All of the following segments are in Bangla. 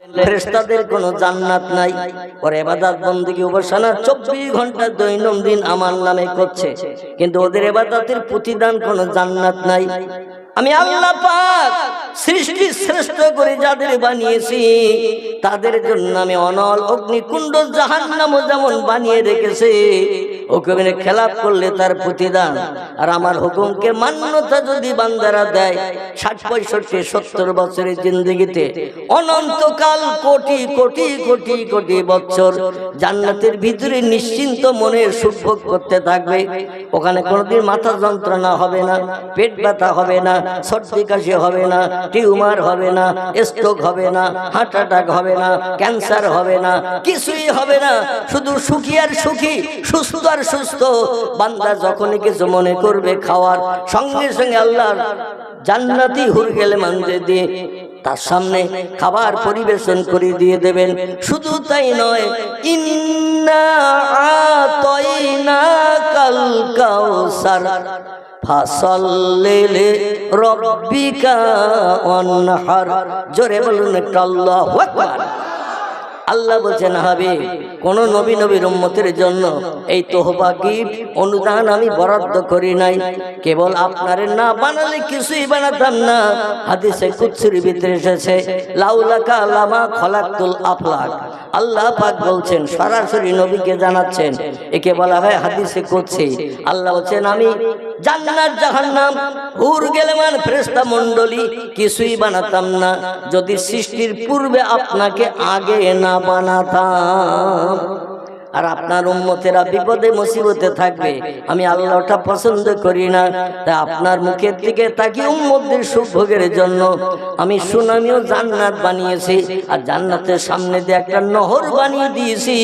ফেরেশতাদের কোনো জান্নাত নাই, ওর ইবাদত বন্দেগী উপাসনা 24 ঘন্টা দৈনন্দিন আমার নামে করছে, কিন্তু ওদের ইবাদতের প্রতিদান কোনো জান্নাত নাই। আমি আল্লাহ পাক সৃষ্টি শ্রেষ্ঠ করে যাদের বানিয়েছি তাদের জন্য আমি অনল অগ্নিকুণ্ড জাহান্নামও যেমন বানিয়ে রেখেছি, হুকুমের খেলাপ করলে তার প্রতিদান। আর আমার হুকুমকে মান্যতা যদি বান্দারা দেয় 60, 65, 70 বছরের জিন্দেগিতে অনন্তকাল কোটি কোটি কোটি কোটি বছর জান্নাতের ভিতরে নিশ্চিন্ত মনে সুখ ভোগ করতে থাকবে। ওখানে কোনোদিন মাথা যন্ত্রণা হবে না, পেট ব্যথা হবে না, সর্দি কাশি হবে না, টিউমার হবে না, স্ট্রোক হবে না, হার্ট অ্যাটাক হবে না, ক্যান্সার হবে না, কিছুই হবে না। শুধু সুখী আর সুখী, সুস্থ আর সুস্থ। বান্দা যখনই কিছু মনে করবে খাওয়ার, সঙ্গে সঙ্গে আল্লাহর জান্নাতি হুর গেলে মানতে দিয়ে তার সামনে খাবার পরিবেশন করে দিয়ে দেবেন। শুধু তাই নয়, ইন্না আতাইনাকাল কাউসার ফাসাল্লি লিরাব্বিকা ওয়ানহার। জোরে বলুন একটা আল্লাহু আকবার। আল্লাহ বলছেন, হাবিব কোন নবীর উম্মতের জন্য এই তোহবা গিফট অনুদান আমি বরাদ্দ করি নাই, কেবল আপনারে না বানালে কিছুই বানাতাম না। হাদিসে কুদসির ভিতরে এসেছে, লাউলাকা লামা খলাকতুল আফলাক। আল্লাহ পাক বলছেন, সরাসরি নবীকে জানাচ্ছেন, একে বলা হয় হাদিসে কুদসি। আল্লাহ বলছেন, আমি জান্নাত জাহান্নাম হুর গেলেমান ফেরেশতা মণ্ডলী কিছুই বানাতাম না যদি সৃষ্টির পূর্বে আপনাকে আগে না বানাতাম। আর আপনার উম্মতেরা বিপদে মুসিবতে থাকবে, আমি আল্লাহটা পছন্দ করি না। তাই আপনার মুখের দিকে তাকিয়ে উম্মতদের সুখ ভোগের জন্য আমি সুনামিও জান্নাত বানিয়েছি, আর জান্নাতের সামনে দিয়ে একটা নহর বানিয়ে দিয়েছি।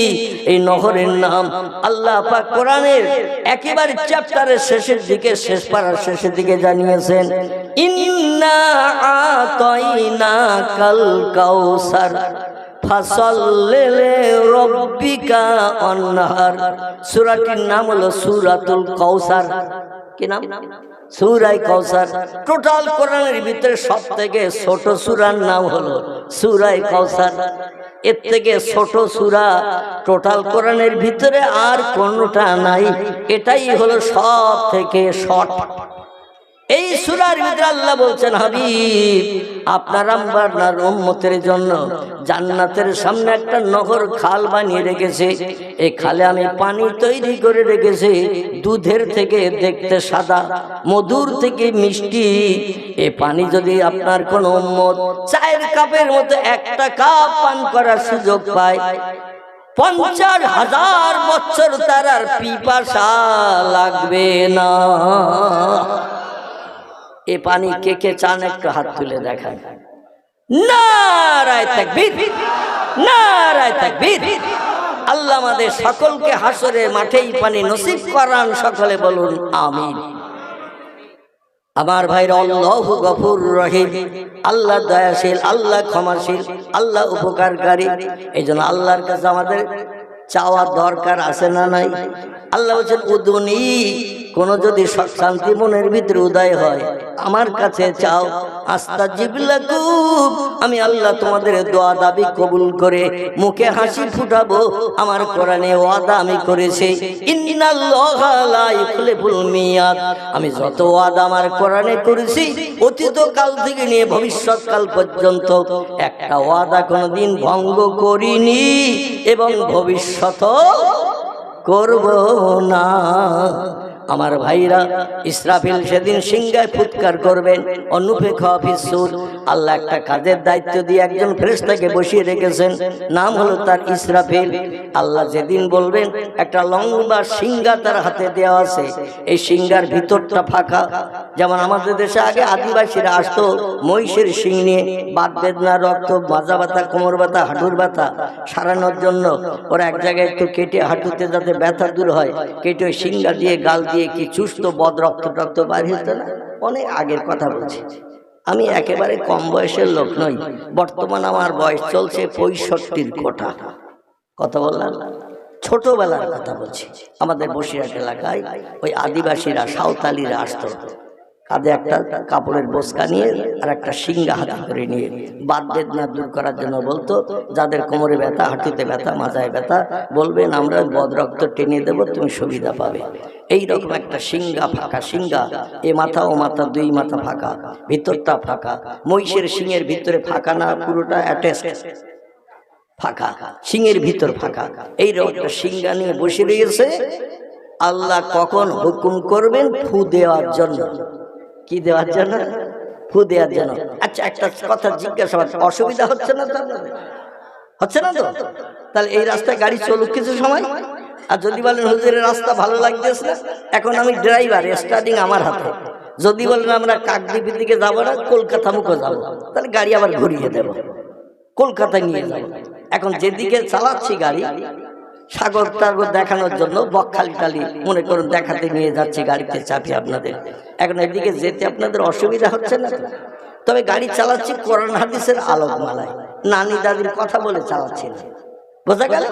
এই নহরের নাম আল্লাহ পাক কোরআনের একেবারে চ্যাপ্টারের শেষের দিকে, শেষ পারার শেষের দিকে জানিয়েছেন, ইন্না আতাইনাকাল কাউসার ফাসাল্লি লিরাব্বিকা ওয়ানহার। সূরাটির নাম হলো সূরাতুল কাউসার। কি নাম? সূরা কাউসার। টোটাল কোরআনের ভিতরে সবথেকে ছোট সূরার নাম হলো সূরা কাউসার। এর থেকে ছোট সূরা টোটাল কোরআনের ভিতরে আর কোনটা নাই। এটাই হলো সব থেকে শর্ট। এই সূরার ভিতরে আল্লাহ বলছেন, হাবিব আপনার আপনার উম্মতের জন্য জান্নাতের সামনে একটা নহর খাল বানিয়ে রেখেছে। এই খালে আমি পানি তৈরি করে রেখেছি, দুধের থেকে দেখতে সাদা, মধুর থেকে মিষ্টি। এই পানি যদি আপনার কোন উম্মত চায়ের কাপের মতো একটা কাপ পান করার সুযোগ পায়, 50,000 বছর তার আর পিপাসা লাগবে না। এ পানি কে কে চান একটু হাত তুলে দেখান। নারায়ে তাকবীর, নারায়ে তাকবীর। আল্লাহ আমাদের সকলকে হাসরের মাঠে এই পানি নসিব করান, সকলে বলুন আমিন। আমার ভাইরা, আল্লাহু গফুর রহিম, আল্লাহ দয়াশীল, আল্লাহ ক্ষমাশীল, আল্লাহ উপকারকারী। এই জন্য আল্লাহর কাছে আমাদের চাওয়া দরকার আছে না নাই? আল্লাহ বলছেন, উদুনি, কোন যদি শান্তি মনের ভিতরে উদয় হয় আমার কাছে চাও, আস্তাজিব লাকুম, আমি আল্লাহ তোমাদের দোয়া দাবি কবুল করে মুখে হাসি ফুটাবো। আমার কোরআনে ওয়াদা আমি করেছি, ইন্নাল্লাহা লা ইখলিফুল মিয়াদ। আমি যত ওয়াদা আমার কোরআনে করেছি অতীত কাল থেকে নিয়ে ভবিষ্যৎ কাল পর্যন্ত একটা ওয়াদা কোনোদিন ভঙ্গ করিনি এবং ভবিষ্যৎও করব না। আমার ভাইরা, ইসরাফিল সেদিন সিংহায় ফুৎকার করবেন, অনুফিখা ফিস-সূর। আল্লাহ একটা কাজের দায়িত্ব দিয়ে একজন ফেরেশতাকে বসিয়ে রেখেছেন, নাম হলো তার ইসরাফিল। আল্লাহ যেদিন বলবেন, একটা লম্বা সিংহা তার হাতে দেওয়া আছে, এই সিংহার ভিতরটা ফাঁকা। যেমন আমাদের দেশে আগে আদিবাসীরা আসতো মহিষের শিং নিয়ে বাত বেদনা, রক্ত, মাজা ব্যথা, কোমর ব্যথা, হাঁটুর ব্যথা সারানোর জন্য ওরা এক জায়গায় একটু কেটে হাঁটুতে যাতে ব্যথা দূর হয়, কেটে ওই সিংহা দিয়ে গাল দিয়ে কি চুষ্ট বদ রক্ত টক্ত বার হতো না। অনেক আগের কথা বলছি, আমি একেবারে কম বয়সের লোক নই। বর্তমান আমার বয়স চলছে 65 কোটা। কথা বললাম, ছোটবেলার কথা বলছি। আমাদের বসিরহাট এলাকায় ওই আদিবাসীরা, সাঁওতালিরা আসতো, কাঁধে একটা কাপড়ের বোসকা নিয়ে আর একটা সিংহা হাতে করে নিয়ে বাদ বেদনা দূর করার জন্য বলতো, যাদের কোমরে ব্যথা, হাঁটুতে ব্যথা, মাথায় ব্যথা, বলবেন আমরা বদরক্ত টেনে দেবো, তুমি সুবিধা পাবে। এইরকম একটা সিংহা, ফাঁকা সিংহা, এ মাথা ও মাথা, দুই মাথা ফাঁকা, ভিতরটা ফাঁকা। মহিষের সিংহের ভিতরে ফাঁকা না, পুরোটা অ্যাটাচ ফাঁকা, সিংহের ভিতর ফাঁকা। এইরকম একটা সিংহা নিয়ে বসে রয়েছে। আল্লাহ কখন হুকুম করবেন ফু দেওয়ার জন্য। কি দেওয়ার জন্য? ফু দেওয়ার জন্য। আচ্ছা, একটা কথা জিজ্ঞাসা, অসুবিধা হচ্ছে না তো আপনাদের? হচ্ছে না তো? তাহলে এই রাস্তায় গাড়ি চলুক কিছু সময়। আর যদি বলেন হুজুরের রাস্তা ভালো লাগতেছে না, এখন আমি ড্রাইভার, স্টার্টিং আমার হাতে। যদি বলেন আমরা কাকদ্বীপের দিকে যাবো না, কলকাতা মুখে যাবো, তাহলে গাড়ি আবার ঘুরিয়ে দেবো, কলকাতায় নিয়ে যাবো। এখন যেদিকে চালাচ্ছি গাড়ি, সাগর টাগর দেখানোর জন্য বকখালি টালি মনে করুন দেখাতে নিয়ে যাচ্ছি গাড়িতে চাপি আপনাদের। এখন এদিকে যেতে আপনাদের অসুবিধা হচ্ছে না? তবে গাড়ি চালাচ্ছি কোরআন হাদিসের আলোকমালায়, নানি দাদির কথা বলে চালাচ্ছি না। বোঝা গেল?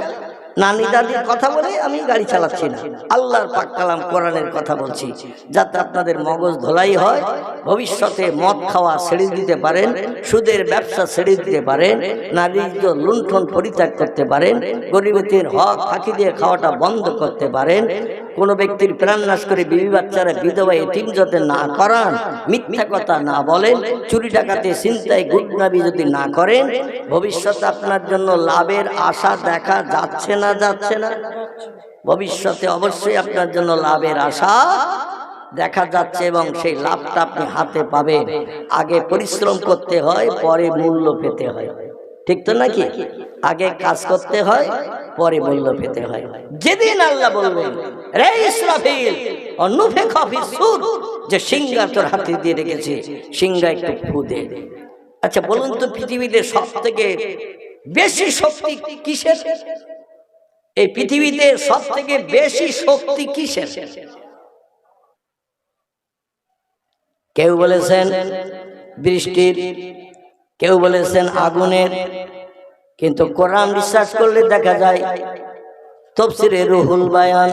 নানি দাদির কথা বলে আমি গাড়ি চালাচ্ছি না, আল্লাহর পাক কালাম কোরআনের কথা বলছি, যাতে আপনাদের মগজ ধোলাই হয়, ভবিষ্যতে মদ খাওয়া ছেড়ে দিতে পারেন, সুদের ব্যবসা ছেড়ে দিতে পারেন, নারীর লুণ্ঠন পরিত্যাগ করতে পারেন, গরিবের হক ফাঁকি দিয়ে খাওয়াটা বন্ধ করতে পারেন, কোনো ব্যক্তির প্রাণ নাশ করে বিবি বাচ্চারা বিধবা এতিম যাতে না করান, মিথ্যা কথা না বলেন, চুরি ডাকাতি ছিনতাই গুডনাবি যদি না করেন, ভবিষ্যতে আপনার জন্য লাভের আশা দেখা যাচ্ছে না? যাচ্ছে না? ভবিষ্যতে অবশ্যই আপনার জন্য লাভের আশা দেখা যাচ্ছে, এবং সেই লাভটা আপনি হাতে পাবেন। আগে পরিশ্রম করতে হয়, পরে মূল্য পেতে হয়। ঠিক তো নাকি? আগে কাজ করতে হয়, পরে মূল্য পেতে হয়। যেদিন আল্লাহ বলবেন রে ইসরাফিল অনুফিখা ফিস-সূর, যে সিংহা তোর হাতে দিয়ে রেখেছে, সিংহা একটু ফু দে। আচ্ছা বলুন তো, পৃথিবীতে সব থেকে বেশি শক্তি কিসের? এই পৃথিবীতে সব থেকে বেশি শক্তি কিসের? কেউ বলেছেন বৃষ্টির, কেউ বলেছেন আগুনের, কিন্তু কোরআন রিসার্চ করলে দেখা যায় তাফসীরে রুহুল বায়ান,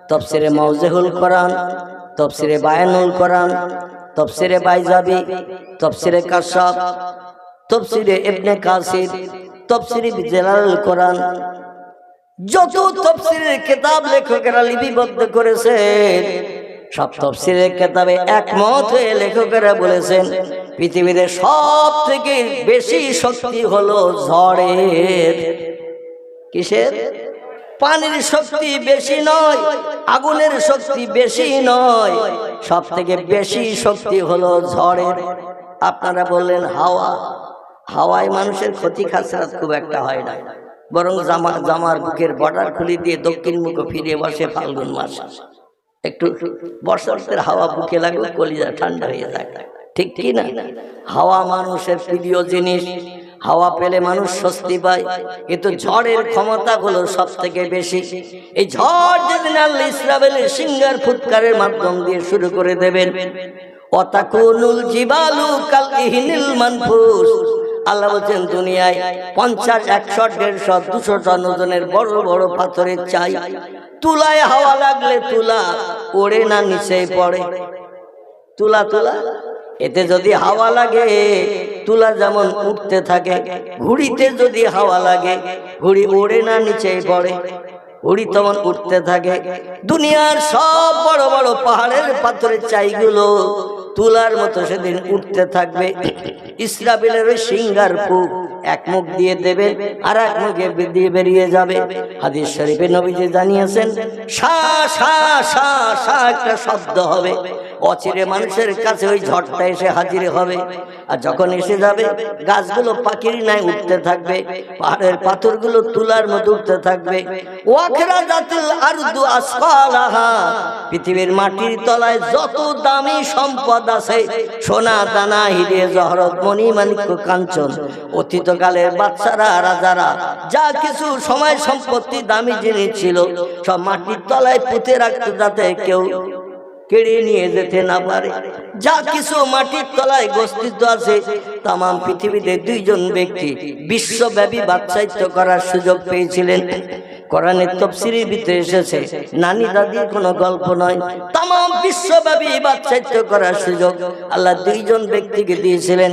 তাফসীরে মাওজেহুল কোরআন, তাফসীরে বায়ানুল কোরআন, তাফসীরে বাইজাবি, তাফসীরে কাশাফ, তাফসীরে ইবনে কাসির, তাফসীরে জালালুল কোরআন, যত তাফসীরের কিতাব লেখকেরা লিপিবদ্ধ করেছেন, সব তাফসীরের কিতাবে একমত হয়ে লেখকেরা বলেছেন পৃথিবীতে সব থেকে বেশি শক্তি হলো ঝড়ের। কিসের? পানির শক্তি বেশি নয়, আগুনের শক্তি বেশি নয়, সব থেকে বেশি শক্তি হলো ঝড়ের। আপনারা বললেন হাওয়া, হাওয়ায় মানুষের ক্ষতি খাসারাত খুব একটা হয় না, বরং জামার বুকের বর্ডার খুলে দিয়ে দক্ষিণ মুখে ফিরে বসে ফাল্গুন মাস, একটু বর্ষার হাওয়া বুকে লাগলে কলিজা ঠান্ডা হয়ে যায়। ঠিক কি না? হাওয়া মানুষের প্রিয় জিনিস, হাওয়া পেলে মানুষ স্বস্তি পায়, কিন্তু ঝড়ের ক্ষমতা হলো সব থেকে বেশি। এই ঝড় যেদিন আল্লাহ ইসরাফিলের সিংহার ফুৎকারের মাধ্যম দিয়ে শুরু করে দেবেন, ওয়াতাকুনুল জিবালু কাল ইহনিল মানফুস, আল্লাহ বলছেন দুনিয়ায় 50, 100, 150, 200 টন ওজনের বড় বড় পাথরের চাই, তুলায় হাওয়া লাগলে তুলা ওড়ে না, নিচেই পড়ে। তুলা তুলা এতে যদি হাওয়া লাগে তুলা যেমন উঠতে থাকে, ঘুড়িতে যদি হাওয়া লাগে ঘুড়ি ওড়ে না, নিচেই পড়ে, ঘুড়ি তেমন উঠতে থাকে। দুনিয়ার সব বড় বড় পাহাড়ের পাথরের চাইগুলো তুলার মতো সেদিন উঠতে থাকবে। ইসরাফিলের ওই সিংহার ফু এক মুখ দিয়ে দেবেন আর এক মুখে দিয়ে বেরিয়ে যাবে। হাদিস শরীফে নবীজি জানিয়েছেন সা সা সা সা একটা শব্দ হবে, অচিরে মানুষের কাছে ওই ঝড়টা এসে হাজির হবে। আর যখন এসে যাবে গাছগুলো পাখির নাই উঠতে থাকবে, পাহাড়ের পাথরগুলো তুলার মতো উঠতে থাকবে। ওয়াখরাজাতিল আরদু আসফালাহা, পৃথিবীর মাটির তলায় যত দামি সম্পদ আছে, সোনা দানা হিরে জহরত মণি মাণিক্য কাঞ্চন, অতীতকালের বাচ্চারা রাজারা যা কিছু সময় সম্পত্তি দামি জিনিস ছিল সব মাটির তলায় পুঁতে রাখতে, যাতে কেউ কেড়ে নিয়ে যেতে না পারে। যা কিছু মাটির তলায় গচ্ছিত আছে, তাম পৃথিবীতে 2 জন ব্যক্তি বিশ্বব্যাপী বাদশাহিত্য করার সুযোগ পেয়েছিলেন। কোরআনের তাফসীরের ভিতরে এসেছে, নানি দাদির কোনো গল্প নয়। তাম বিশ্বব্যাপী বাদশাহিত্য করার সুযোগ আল্লাহ দুইজন ব্যক্তিকে দিয়েছিলেন।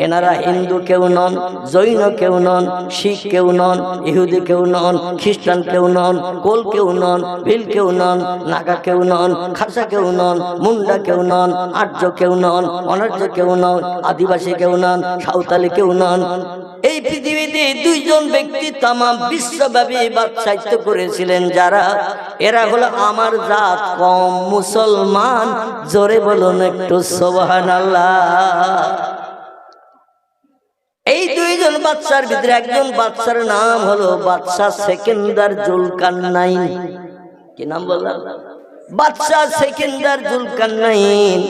এনারা হিন্দু কেউ নন, জৈন কেউ নন, শিখ কেউ নন, ইহুদি কেউ নন, খ্রিস্টান কেউ নন, কোল কেউ নন, ভিল কেউ নন, নাগা কেউ নন, খাসা কেউ নন, মুন্ডা কেউ নন, আর্য কেউ নন, অনার্য কেউ নন, আদিবাসী কেউ নন, সাঁওতালি কেউ নন। এই পৃথিবীতে দুইজন ব্যক্তি তামাম বিশ্বব্যাপী বাদশাহিত্য করেছিলেন যারা, এরা হলো আমার জাত কম মুসলমান। জোরে বলুন একটু সুবহানাল্লাহ। এই দুইজন বাদশার ভিতরে একজন বাদশার নাম হলো বাদশাহ সেকেন্দার জুলকারনাইন। কি নাম বললাম? বাদশাহ সেকেন্দার জুলকারনাইন।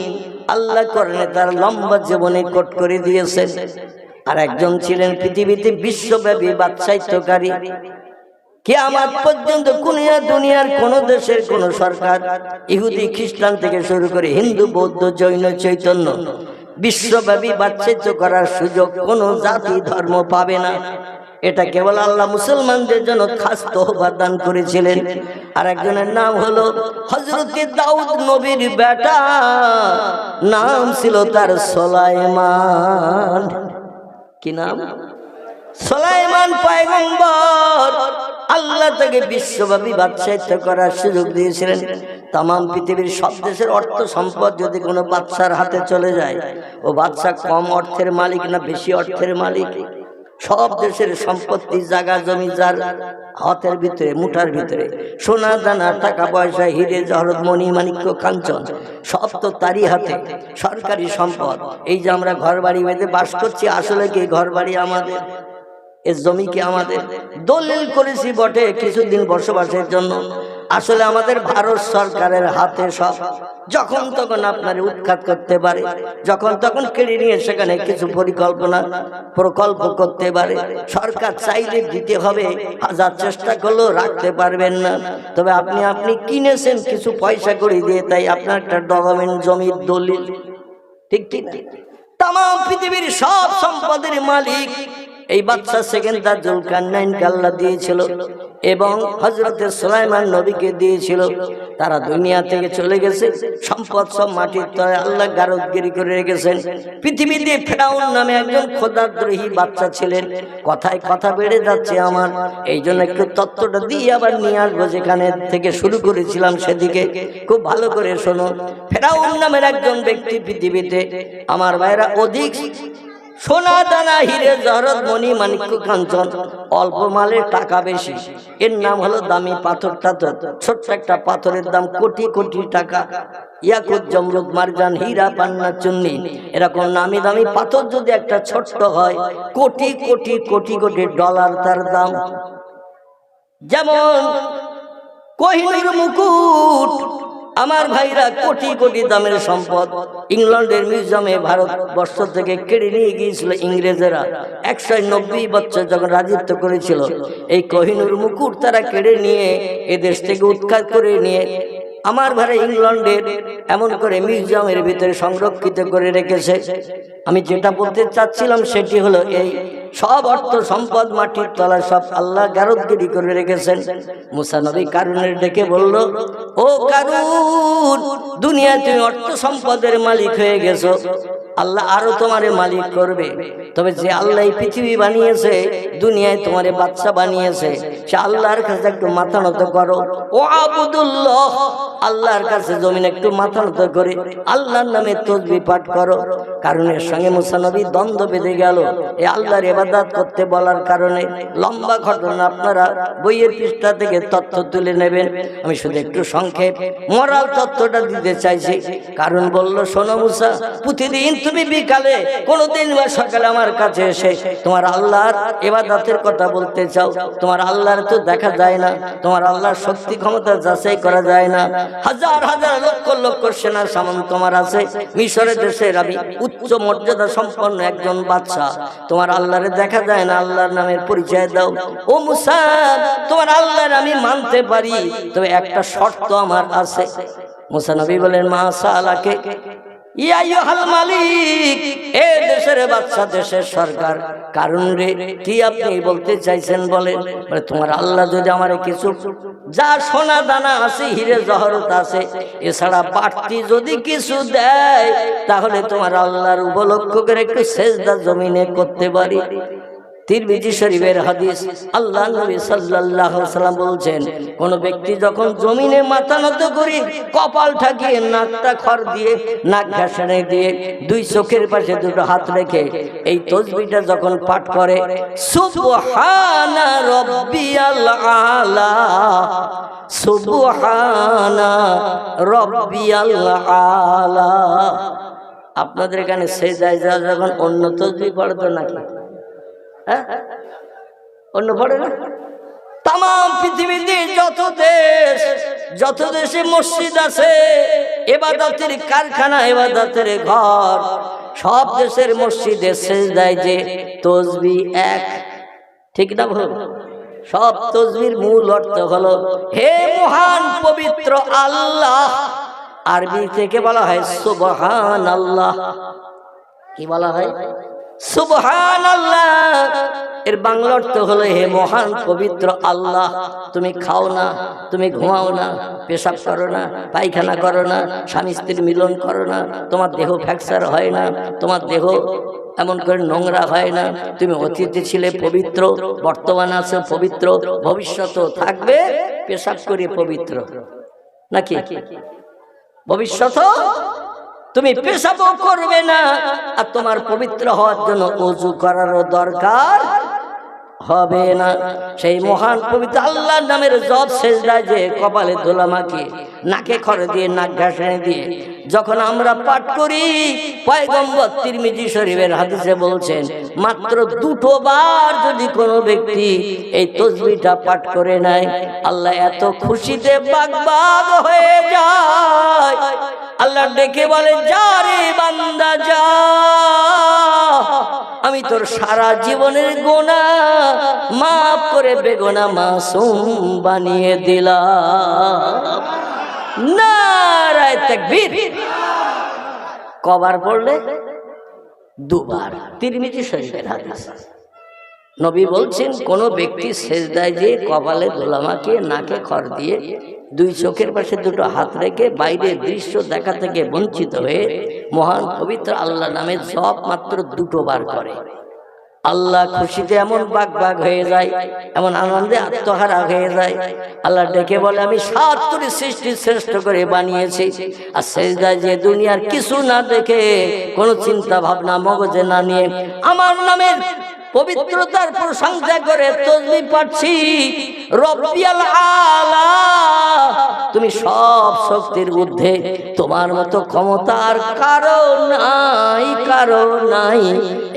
আল্লাহ কোরআনে তার লম্বা জীবনী কোট করে দিয়েছেন। আর একজন ছিলেন পৃথিবীতে বিশ্বব্যাপী বাদশাহিত্যকারী। কিয়ামত পর্যন্ত দুনিয়ার কোন দেশের কোন সরকার, ইহুদি খ্রিস্টান থেকে শুরু করে হিন্দু বৌদ্ধ জৈন চৈতন্য, বিশ্বব্যাপী বাদশাহিত্য করার সুযোগ কোন জাতি ধর্ম পাবে না। এটা কেবল আল্লাহ মুসলমানদের জন্য খাস তোহফা দান করেছিলেন। আর একজনের নাম হলো হযরত দাউদ নবীর বেটা, নাম ছিল তার সুলাইমান। কি নাম? সুলাইমান পয়গম্বর। আল্লাহ তাকে বিশ্বব্যাপী বাদশাহিত্য করার সুযোগ দিয়েছিলেন। তামাম পৃথিবীর সব দেশের অর্থ সম্পদ যদি কোনো বাদশার হাতে চলে যায়, ও বাদশা কম অর্থের মালিক না বেশি অর্থের মালিক? সব দেশের সম্পত্তি, জায়গা জমি যার হাতের ভিতরে, মুঠার ভিতরে, সোনা দানা, টাকা পয়সা, হিরে জহরত, মণি মাণিক্য কাঞ্চন, সব তো তারই হাতে। সরকারি সম্পদ। এই যে আমরা ঘর বাড়ি বেঁধে বাস করছি, আসলে কি ঘর বাড়ি আমাদের? এ জমি কি আমাদের? দলিল করেছি বটে কিছুদিন বসবাসের জন্য, আসলে আমাদের ভারত সরকারের হাতে সব। যখন তখন আপনারে উৎখাত করতে পারে, যখন তখন কেড়ে নিয়ে সেখানে কিছু প্রকল্প করতে পারে। সরকার চাইলে দিতে হবে, হাজার চেষ্টা করলেও রাখতে পারবেন না। তবে আপনি কিনেছেন কিছু পয়সা করে দিয়ে, তাই আপনার একটা ডকুমেন্ট, জমির দলিল। ঠিক ঠিক তামাম পৃথিবীর সব সম্পদের মালিক এই বাদশা সেকেন্দার জুলকারনাইনকে আল্লাহ দিয়েছিল এবং হযরত সুলাইমান নবীকে দিয়েছিল। তারা দুনিয়া থেকে চলে গেছে, সম্পদ সব মাটির তলায় আল্লাহ গারদগিরি করে রেখেছেন। পৃথিবীতে ফেরাউন নামে একজন খোদাদ্রোহী বাচ্চা ছিলেন। কথায় কথা বেড়ে যাচ্ছে আমার, এই জন্য একটু তত্ত্বটা দিয়ে আবার নিয়ে আসবো যেখানে থেকে শুরু করেছিলাম সেদিকে। খুব ভালো করে শোনো। ফেরাউন নামের একজন ব্যক্তি পৃথিবীতে, আমার ভাইরা, অধিক সোনা দানা, হিরে জহরত, মণি মাণিক্য কাঞ্চন, অল্প মালের টাকা বেশি। এর নাম হলো দামি পাথর টাথর। ছোট্ট একটা পাথরের দাম কোটি কোটি টাকা। ইয়াকুত, জমরুদ, মারজান, হীরা, পান্না, চুন্নি, এরকম নামি দামি পাথর যদি একটা ছোট্ট হয়, কোটি কোটি কোটি কোটি ডলার তার দাম। যেমন কোহিনূর মুকুট, আমার ভাইরা, কোটি কোটি দামের সম্পদ। ইংল্যান্ডের মিউজিয়ামে ভারতবর্ষ থেকে কেড়ে নিয়ে গিয়েছিল ইংরেজেরা। 190 বছর যখন রাজত্ব করেছিল, এই কোহিনূর মুকুট তারা কেড়ে নিয়ে এদেশ থেকে উৎখাত করে নিয়ে আমার ভাই ইংল্যান্ডের এমন করে মিউজিয়ামের ভিতরে সংরক্ষিত করে রেখেছে। আমি যেটা বলতে চাচ্ছিলাম সেটি হলো, এই সব অর্থ সম্পদ মাটির তলায় সব আল্লাহ গারদগিরি করে রেখেছেন। মুসা নবী কারুনের ডেকে বলল, ও কারুন, দুনিয়ায় তুমি অর্থ সম্পদের মালিক হয়ে গেছো, আল্লাহ আরো তোমারে মালিক করবে। তবে যে আল্লাহ এই পৃথিবী বানিয়েছে, দুনিয়ায় তোমারে বাদশা বানিয়েছে, সে আল্লাহর কাছে একটু মাথা নত করো। ও আবুদুল্লাহ, আল্লাহর কাছে জমিন একটু মাথা নত করে আল্লাহর নামে তাসবিহ পাঠ করো। কারণের সঙ্গে মুসা নবী দ্বন্দ্ব বেঁধে গেল এই আল্লাহর ইবাদত করতে বলার কারণে। লম্বা ঘটনা, আপনারা বইয়ের পৃষ্ঠা থেকে তথ্য তুলে নেবেন। আমি শুধু একটু সংক্ষেপ মোরাল তথ্যটা দিতে চাইছি। কারণ বলল, শোনো মুসা, প্রতিদিন তুমি বিকালে, কোনোদিন বা সকালে আমার কাছে এসে তোমার আল্লাহর ইবাদতের কথা বলতে চাও। তোমার আল্লাহর তো দেখা যায় না, তোমার আল্লাহর শক্তি ক্ষমতা যাচাই করা যায় না। হাজার হাজার লক্ষ লক্ষ সেনা সামন্ত তোমার আছে। মিশরের দেশের আমি উচ্চ মর্যাদা সম্পন্ন একজন বাদশা, তোমার আল্লাহরে দেখা যায় না, আল্লাহর নামের পরিচয় দাও। ও মুসা, তোমার আল্লাহর আমি মানতে পারি, তবে একটা শর্ত আমার আছে। মুসা নবী বলেন, মাশাআল্লাহকে ইয়া আইয়ুহাল মালিক, এ দেশের বাদশা, দেশের সরকার, কারণ রে কি আপনি বলতে চাইছেন বলেন? বলে তোমার আল্লাহ যদি আমারে কিছু যা সোনা দানা আছে, হিরে জহরত আছে, এছাড়া বাড়তি যদি কিছু দেয়, তাহলে তোমার আল্লাহর উপলক্ষ করে একটু সেজদা জমিনে করতে পারি। তিরমিজি শরীফের হাদিস, আল্লাহ নবী সাল্লাল্লাহু আলাইহি ওয়াসাল্লাম বলছেন, কোন ব্যক্তি যখন জমিনে মাথা নত করে কপাল ঠাকিয়ে নাকটা খড় দিয়ে নাক ঘাসানে দিয়ে দুই চোখের পাশে দুটো হাত রেখে এই তাসবিহটা যখন পাঠ করে, সুবহানা রাব্বিয়াল আলা, সুবহানা রাব্বিয়াল আলা। আপনাদের এখানে সেজদায় যাওয়া যখন অন্য তাসবিহ পড়তো নাকি? অন্য পড়ে না? তাম পৃথিবীতে যত দেশে মসজিদ আছে, ইবাদতের কারখানা, ইবাদতের ঘর, সব দেশের মসজিদে সেজদায় যে তাসবিহ এক, ঠিক না ভুল? সব তাসবিহর মূল অর্থ হলো হে মহান পবিত্র আল্লাহ। আরবি থেকে বলা হয় সুবহানাল্লাহ। কি বলা হয়? সুবহানাল্লাহ। এর বাংলা অর্থ হলো হে মহান পবিত্র আল্লাহ, তুমি খাও না, তুমি ঘুমাও না, পেশাব করো না, পায়খানা করো না, স্বামী স্ত্রীর মিলন করো না, তোমার দেহ ফ্র্যাকচার হয় না, তোমার দেহ এমন করে নোংরা হয় না, তুমি অতীতে ছিলে পবিত্র, বর্তমানে আছো পবিত্র, ভবিষ্যতেও থাকবে পেশাব করে পবিত্র, নাকি? ভবিষ্যতেও তুমি পেশাবও করবে না, আর তোমার পবিত্র হওয়ার জন্য ওযু করারও দরকার হবে না। সেই মহান পবিত্র আল্লাহর নামের জপ সেজদায় যে কপালে দোলা মাখিয়ে নাকে খড় দিয়ে নাক ঘাসানে দিয়ে যখন আমরা পাঠ করি, পয়গম্বর তিরমিজি শরীফের হাদিসে বলছেন, মাত্র দুটো বার যদি কোনো ব্যক্তি এই তাসবিহটা পাঠ করে নেয়, আল্লাহ এত খুশিতে বাগবাগ হয়ে যায়। আল্লাহ ডেকে বলে, যা রে বান্দা যা, আমি তোর সারা জীবনের গুনাহ মাফ করে বেগুনাহ মাসুম বানিয়ে দিলাম। নারায়ে তাকবীর। কবার পড়লে? দুবার। তিরমিজি শরীফের হাদিস। নবী বলছেন, কোন ব্যক্তি সেজদায় যে কপালে দোলা মাখিয়ে নাকে খড় দিয়ে দুই চোখের পাশে দুটো হাত রেখে বাইরের দৃশ্য দেখা থেকে বঞ্চিত হয়ে মহান পবিত্র আল্লাহ নামে জপ মাত্র দুটো বার করে, আল্লাহ খুশিতে এমন বাগবাগ হয়ে যায়, এমন আনন্দে আত্মহারা হয়ে যায়। আল্লাহ ডেকে বলে, আমি 7 করে সৃষ্টি শ্রেষ্ঠ করে বানিয়েছি, আর সেজদায় যে দুনিয়ার কিছু না দেখে, কোনো চিন্তা ভাবনা মগজে না নিয়ে আমার নামের পবিত্রতার প্রশংসা করে তাসবিহ পাচ্ছি, রব্বিয়াল আলা, তুমি সব শক্তির ঊর্ধ্বে, তোমার মতো ক্ষমতার কারো নাই, কারো নাই।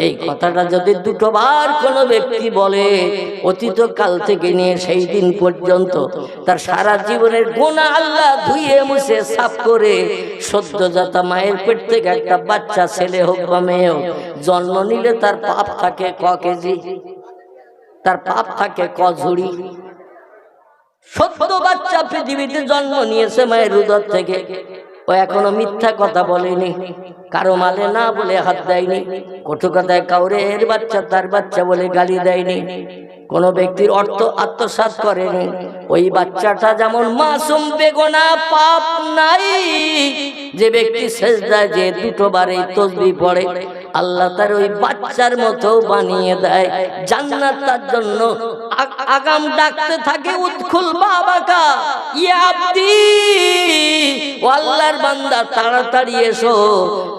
এই কথাটা যদি দুটো বার কোনো ব্যক্তি বলে, অতীত কাল থেকে নিয়ে সেই দিন পর্যন্ত তার সারা জীবনের গুনাহ আল্লাহ ধুয়ে মুছে সাফ করে, সদ্যজাতা মায়ের পেট থেকে একটা বাচ্চা ছেলে হোক বা মেয়ে হোক জন্ম নিলে তার পাপ থাকে ক কেজি, তার পাপ থাকে ক ঝুড়ি। সদ্য বাচ্চা পৃথিবীতে জন্ম নিয়েছে মায়ের উদর থেকে, ও এখনো মিথ্যা কথা বলেনি, কারো মালে না বলে হাত দেয়নি, কটু কথায় কাউরে এর বাচ্চা তার বাচ্চা বলে গালি দেয়নি, কোন ব্যক্তির অর্থ আত্মসাৎ করেনি। ওই বাচ্চাটা যেমন মাসুম, বেগুনাহ, পাপ নাই। যে ব্যক্তি সেজদায় যে দুটো বার এই তাসবিহ পড়ে, আল্লাহ তার ওই বাচ্চার মতো বানিয়ে দেয়। জান্নাত তার জন্য আগাম ডাকতে থাকে, উদখুল বাবাকা ইয়া আব্দি, ও আল্লাহর বান্দা তাড়াতাড়ি এসো,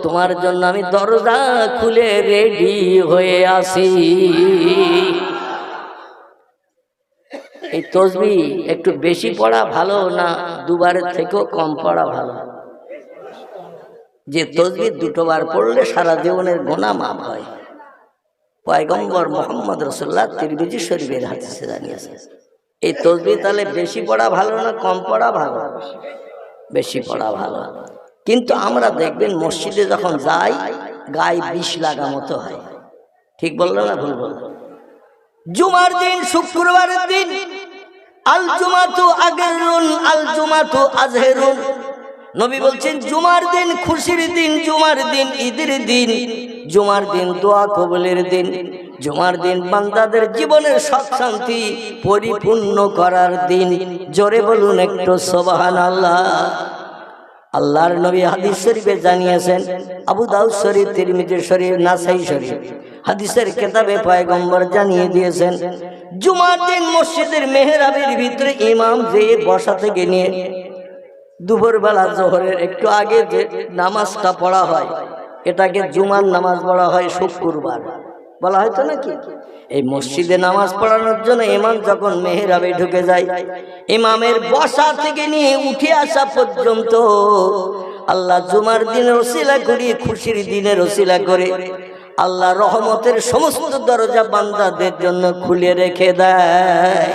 তোমার জন্য আমি দরজা খুলে রেডি হয়ে আসি। এই তাসবিহ একটু বেশি পড়া ভালো না দুবারের থেকেও কম পড়া ভালো? যে তাসবিহ দুটো বার পড়লে সারা জীবনের গুনাহ মাফ হয়, পয়গম্বর মুহাম্মদ রাসূলুল্লাহ তিরমিজি শরীফের হাদিসে জানিয়েছেন। এই তাসবিহ তাহলে বেশি পড়া ভালো না কম পড়া ভালো? বেশি পড়া ভালো। কিন্তু আমরা দেখবেন মসজিদে যখন যাই, গায়ে বিষ লাগা মতো হয়। ঠিক বললাম না ভুল বললাম? জুমার দিন, শুক্রবারের দিন, আল জুমাতু আগেরুন আল জুমাতু আজহেরুন, নবী বলছেন জুমার দিন খুশির দিন, জুমার দিন ঈদের দিন, জুমার দিন দোয়া কবুলের দিন, জুমার দিন বান্দাদের জীবনের সুখ শান্তি পরিপূর্ণ করার দিন। জোরে বলুন একটু সুবহানাল্লাহ। আল্লাহর নবী হাদিস শরীফে জানিয়েছেন, আবু দাউদ শরীফ, তিরমিজি শরীফ, নাসাই শরীফ হাদিসের কিতাবে পয়গম্বর জানিয়ে দিয়েছেন, জুমার দিন মসজিদের মেহরাবের ভিতরে ইমাম যে বসা থেকে নিয়ে দুপুরবেলা জোহরের একটু আগে যে নামাজটা পড়া হয়, এটাকে জুমার নামাজ বলা হয়, শুক্রবার বলা হয়তো নাকি। এই মসজিদে নামাজ পড়ানোর জন্য ইমাম যখন মেহরাবে ঢুকে যায়, ইমামের বসা থেকে নিয়ে উঠে আসা পর্যন্ত আল্লাহ জুমার দিনের ওসিলা করে, খুশির দিনের ওসিলা করে আল্লাহ রহমতের সমস্ত দরজা বান্দাদের জন্য খুলে রেখে দেয়।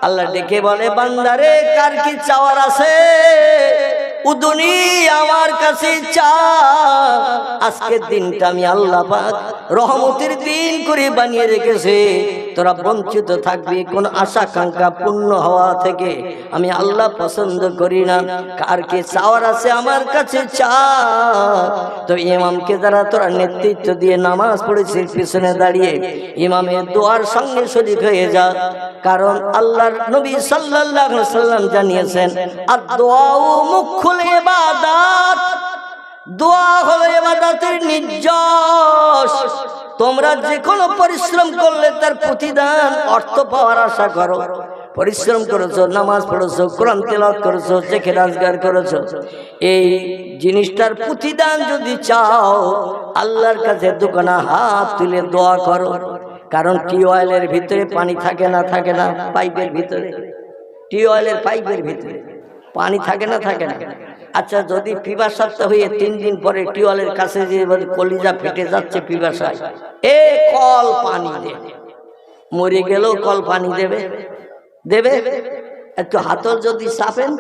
আল্লাহ ডেকে বলে, বান্দারে কার কি চাওয়ার আছে, উদুনি আমার কাছে চা। আজকের দিনটা আমি আল্লাহ পাক রহমতের দিন করে বানিয়ে রেখেছে, তোরা বঞ্চিত থাকবি কোন আশা আকাঙ্ক্ষা পূর্ণ হওয়া থেকে। আমি আল্লাহ পছন্দ করি না। কার কি চাওয়ার আছে আমার কাছে চা। তো ইমামকে যারা তোরা নেতৃত্ব দিয়ে নামাজ পড়েছিস পিছনে দাঁড়িয়ে, ইমামের দোয়ার সঙ্গে শরীক হয়ে যা। কারণ আল্লাহর নবী সাল্লাল্লাহু আলাইহি ওয়াসাল্লাম জানিয়েছেন, আর দোয়াও মুখুল ইবাদত, দোয়া হলো ইবাদতের নির্যাস। তোমরা যে কোনো পরিশ্রম করলে তার প্রতিদান অর্থ পাওয়ার আশা করো। পরিশ্রম করেছো, নামাজ পড়েছো, কোরআন তেলাওয়াত করেছো, জেকে রাজগার করেছো, এই জিনিসটার প্রতিদান যদি চাও আল্লাহর কাছে দুখানা হাত তুলে দোয়া করো। কারণ টিউবওয়েলের ভিতরে পানি থাকে না, থাকে না পাইপের ভিতরে, টিউবওয়েলের পাইপের ভিতরে পানি থাকে না, থাকে না। আচ্ছা, যদি পিপাসার্থ হয়ে 3 দিন পরে টিউবওয়েলের কাছে যে কলিজা ফেটে যাচ্ছে পিপাসায়, এ কল পানি দে, মরে গেলেও কল পানি দেবে, দেবে। একটু হাতল যদি চাপেন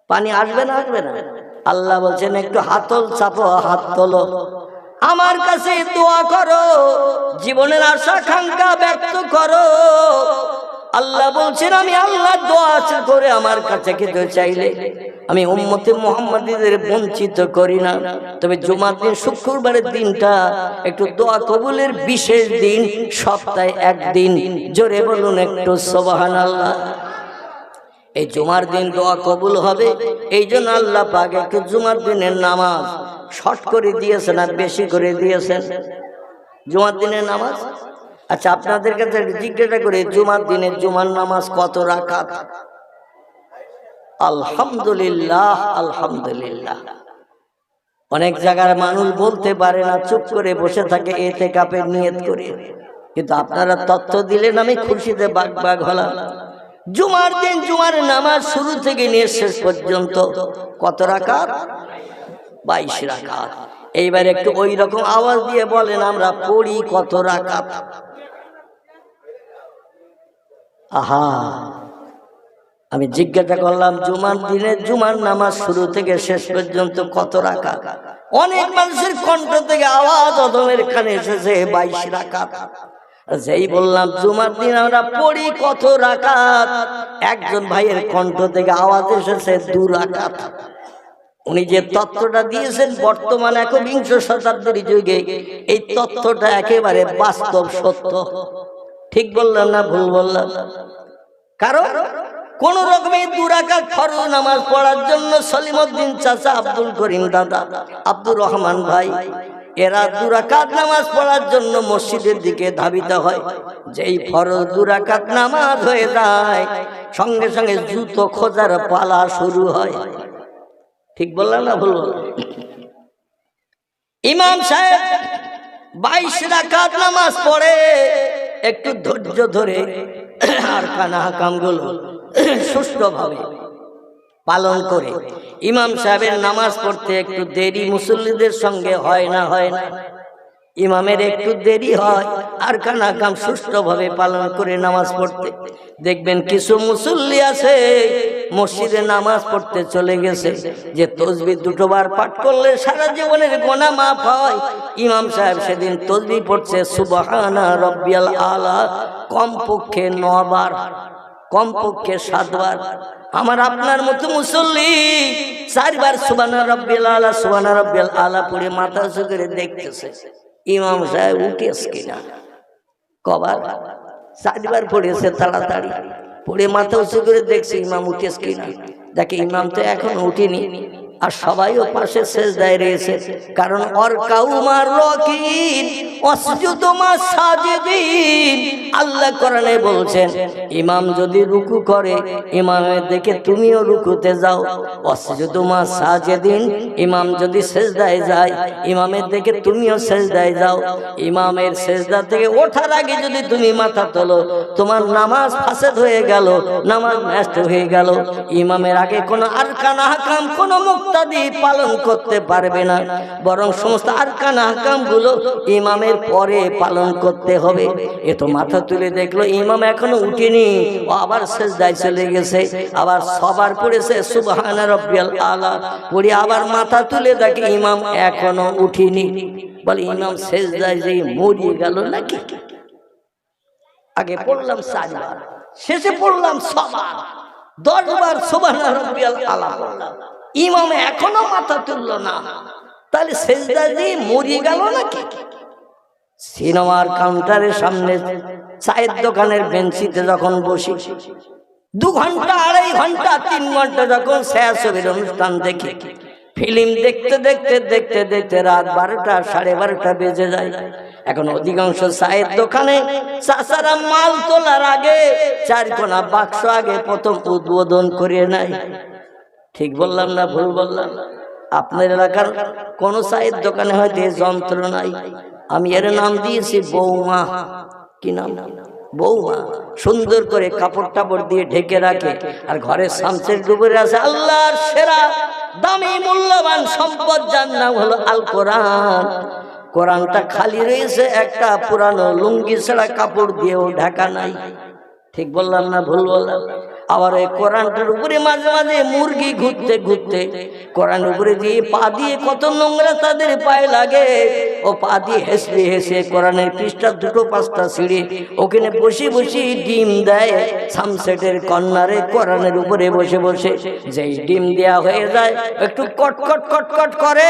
পানি আসবে না, আসবে না। আল্লাহ বলছেন একটু হাতল চাপো, হাত তোলো, আমার কাছে দোয়া করো, জীবনের আশা আকাঙ্ক্ষা ব্যক্ত করো। আল্লাহ বলছেন, আমি আল্লাহ দোয়া করে আমার কাছে কিছু চাইলে আমি উম্মতে মুহাম্মাদীদের বঞ্চিত করি না। তবে জুমার দিন, শুক্রবারের দিনটা একটু দোয়া কবুলের বিশেষ দিন, সপ্তাহে একদিন। জোরে বলুন একটু সুবহানাল্লাহ। এই জুমার দিন দোয়া কবুল হবে, এই জন্য আল্লাহ পাক একটু জুমার দিনের নামাজ শর্ট করে দিয়েছেন আর বেশি করে দিয়েছেন। জুমার দিনের নামাজ, আচ্ছা আপনাদের কাছে জিজ্ঞাসা করে, জুমার দিনের জুমার নামাজ কত রাকাত? আলহামদুলিল্লাহ, আলহামদুলিল্লাহ। অনেক জায়গার মানুষ বলতে পারে না, চুপ করে বসে থাকে ইতিকাফের নিয়ত করে। কিন্তু আপনারা তথ্য দিলেন, আমি খুশিতে বাগ বাগ হলাম। জুমার দিন জুমার নামাজ শুরু থেকে নিয়ে শেষ পর্যন্ত কত রাকাত? 22 রাকাত। এইবার একটু ওই রকম আওয়াজ দিয়ে বলেন, আমরা পড়ি কত রাকাত? আহা, আমি জিজ্ঞাসা করলাম জুমার দিনের জুমার নামাজ শুরু থেকে শেষ পর্যন্ত কত রাকাত? অনেক মানুষের কণ্ঠ থেকে আওয়াজ অদমের কানে এসেছে 22 রাকাত। যেই বললাম জুমার দিন আমরা পড়ি কত রাকাত, একজন ভাইয়ের কণ্ঠ থেকে আওয়াজ এসেছে 2 রাকাত। উনি যে তথ্যটা দিয়েছেন বর্তমানে 21 শতাব্দীর যুগে, এই তথ্যটা একেবারে বাস্তব সত্য। ঠিক বললাম না ভুল বললাম? কারণ কোন রকমে 2 রাকাত ফরজ নামাজ পড়ার জন্য সলিমউদ্দিন চাচা, আব্দুল করিম দাদা, আব্দুর রহমান ভাই, এরা 2 রাকাত নামাজ পড়ার জন্য মসজিদের দিকে ধাবিত হয়। যেই ফরজ 2 রাকাত নামাজ হয়ে যায়, সঙ্গে সঙ্গে জুতো খোঁজার পালা শুরু হয়। ঠিক বললাম না ভুল বললাম? ইমাম সাহেব 22 রাকাত নামাজ পড়ে, একটু ধৈর্য ধরে আর কানা হাকামগুলো সুষ্ঠুভাবে পালন করে। ইমাম সাহেবের নামাজ পড়তে একটু দেরি মুসল্লিদের সঙ্গে হয় না, হয় না? ইমামের একটু দেরি হয়, আর কানা কাম সুষ্ঠুভাবে পালন করে নামাজ পড়তে। দেখবেন কিছু মুসল্লি আছে মসজিদে নামাজ পড়তে চলে গেছে, যে তাসবিহ 2 বার পাঠ করলে সারা জীবনের গুনাহ মাফ হয়। ইমাম সাহেব সেদিন তাসবিহ পড়ছে সুবহানা রাব্বিয়াল আলা কমপক্ষে 9 বার। কমপক্ষে 7 বার। আমার আপনার মতো মুসল্লি 4 বার সুবহানা রাব্বিয়াল আলা সুবহানা রাব্বিয়াল আলা পড়ে মাথা উঁচু করে দেখতেছে ইমাম সাহেব উঠেছে কিনা। কবার? 4 বার পড়েছে তাড়াতাড়ি, পড়ে মাথা উঁচু করে দেখছে ইমাম উঠেছে কিনা। দেখে ইমাম তো এখনো উঠেনি, আর সবাইও পাশে সেজদায় রয়েছে, কারণ ওয়ারকাউমার রাকিন ওয়াসজুদু মাস সাজিদিন। আল্লাহ কোরআনে বলছেন ইমাম যদি রুকু করে ইমামের দেখে তুমিও রুকুতে যাও, ওয়াসজুদু মাস সাজিদিন। ইমাম যদি সেজদায় যায় ইমামের দেখে তুমিও সেজদায় যাও। ইমামের সেজদা থেকে ওঠার আগে যদি তুমি মাথা তোলো তোমার নামাজ ফাসেদ হয়ে গেল, নামাজ নষ্ট হয়ে গেল। ইমামের আগে কোনো আরকান আহকাম কোনো মুক্তাদি পালন করতে পারবে না, বরং সমস্ত আরকান আহকাম গুলো ইমামের পরে পালন করতে হবে। এ তো মাথা তুলে দেখলো ইমাম এখনো উঠেনি, ও আবার সেজদায় চলে গেছে, আবার সবার পড়েছে সুবহানা রাব্বিয়াল আলা পড়ে আবার মাথা তুলে দেখে ইমাম এখনো উঠেনি। বলে ইমাম সেজদায় যে মরিয়ে গেল নাকি? আগে পড়লাম 4 বার, শেষে পড়লাম 6 বার, 10 বার সুবহানা রাব্বিয়াল আলা পড়লাম, ইমাম এখনো মাথা তুলল না, তাহলে সেজদায় যে মরিয়ে গেল নাকি? সিনেমার কাউন্টারের সামনে চায়ের দোকানের বেঞ্চিতে যখন বসি 2 ঘন্টা 2.5 ঘন্টা 3 ঘন্টা যখন ছায়াছবির অনুষ্ঠান দেখি, ফিল্ম দেখতে দেখতে দেখতে দেখতে রাত 12টা 12:30 বেজে যায়। এখন অধিকাংশ চায়ের দোকানে চাচারা মাল তোলার আগে 4 কোনা বাক্স আগে প্রথম উদ্বোধন করে নেয়। ঠিক বললাম না ভুল বললাম? আপনার এলাকার কোন চায়ের দোকানে হয়তো এই যন্ত্র নাই। আমি এর নাম দিয়েছি বৌমা। কি নাম? বৌমা। সুন্দর করে কাপড় টাপড় দিয়ে ঢেকে রাখে, আর ঘরের শামসের ডুবরে আছে আল্লাহর সেরা দামি মূল্যবান সম্পদ, যার নাম হলো আল কোরআন। কোরআনটা খালি রয়েছে, একটা পুরানো লুঙ্গি ছাড়া কাপড় দিয়েও ঢাকা নাই। ঠিক বললাম না ভুল বললাম? আবার এই কোরআনটার উপরে মাঝে মাঝে মুরগি ঘুরতে ঘুরতে কোরআনের উপরে দিয়ে পা দিয়ে কত নোংরা তাদের পায়ে লাগে, ও পা দিয়ে হেসে হেসে কোরআনের পৃষ্ঠা 2-5টা ছিঁড়ে ওখানে বসে বসে ডিম দেয় সামসেটের কর্নারে কোরআনের উপরে বসে বসে। যেই ডিম দেয়া হয়ে যায় একটু কটকট কটকট করে,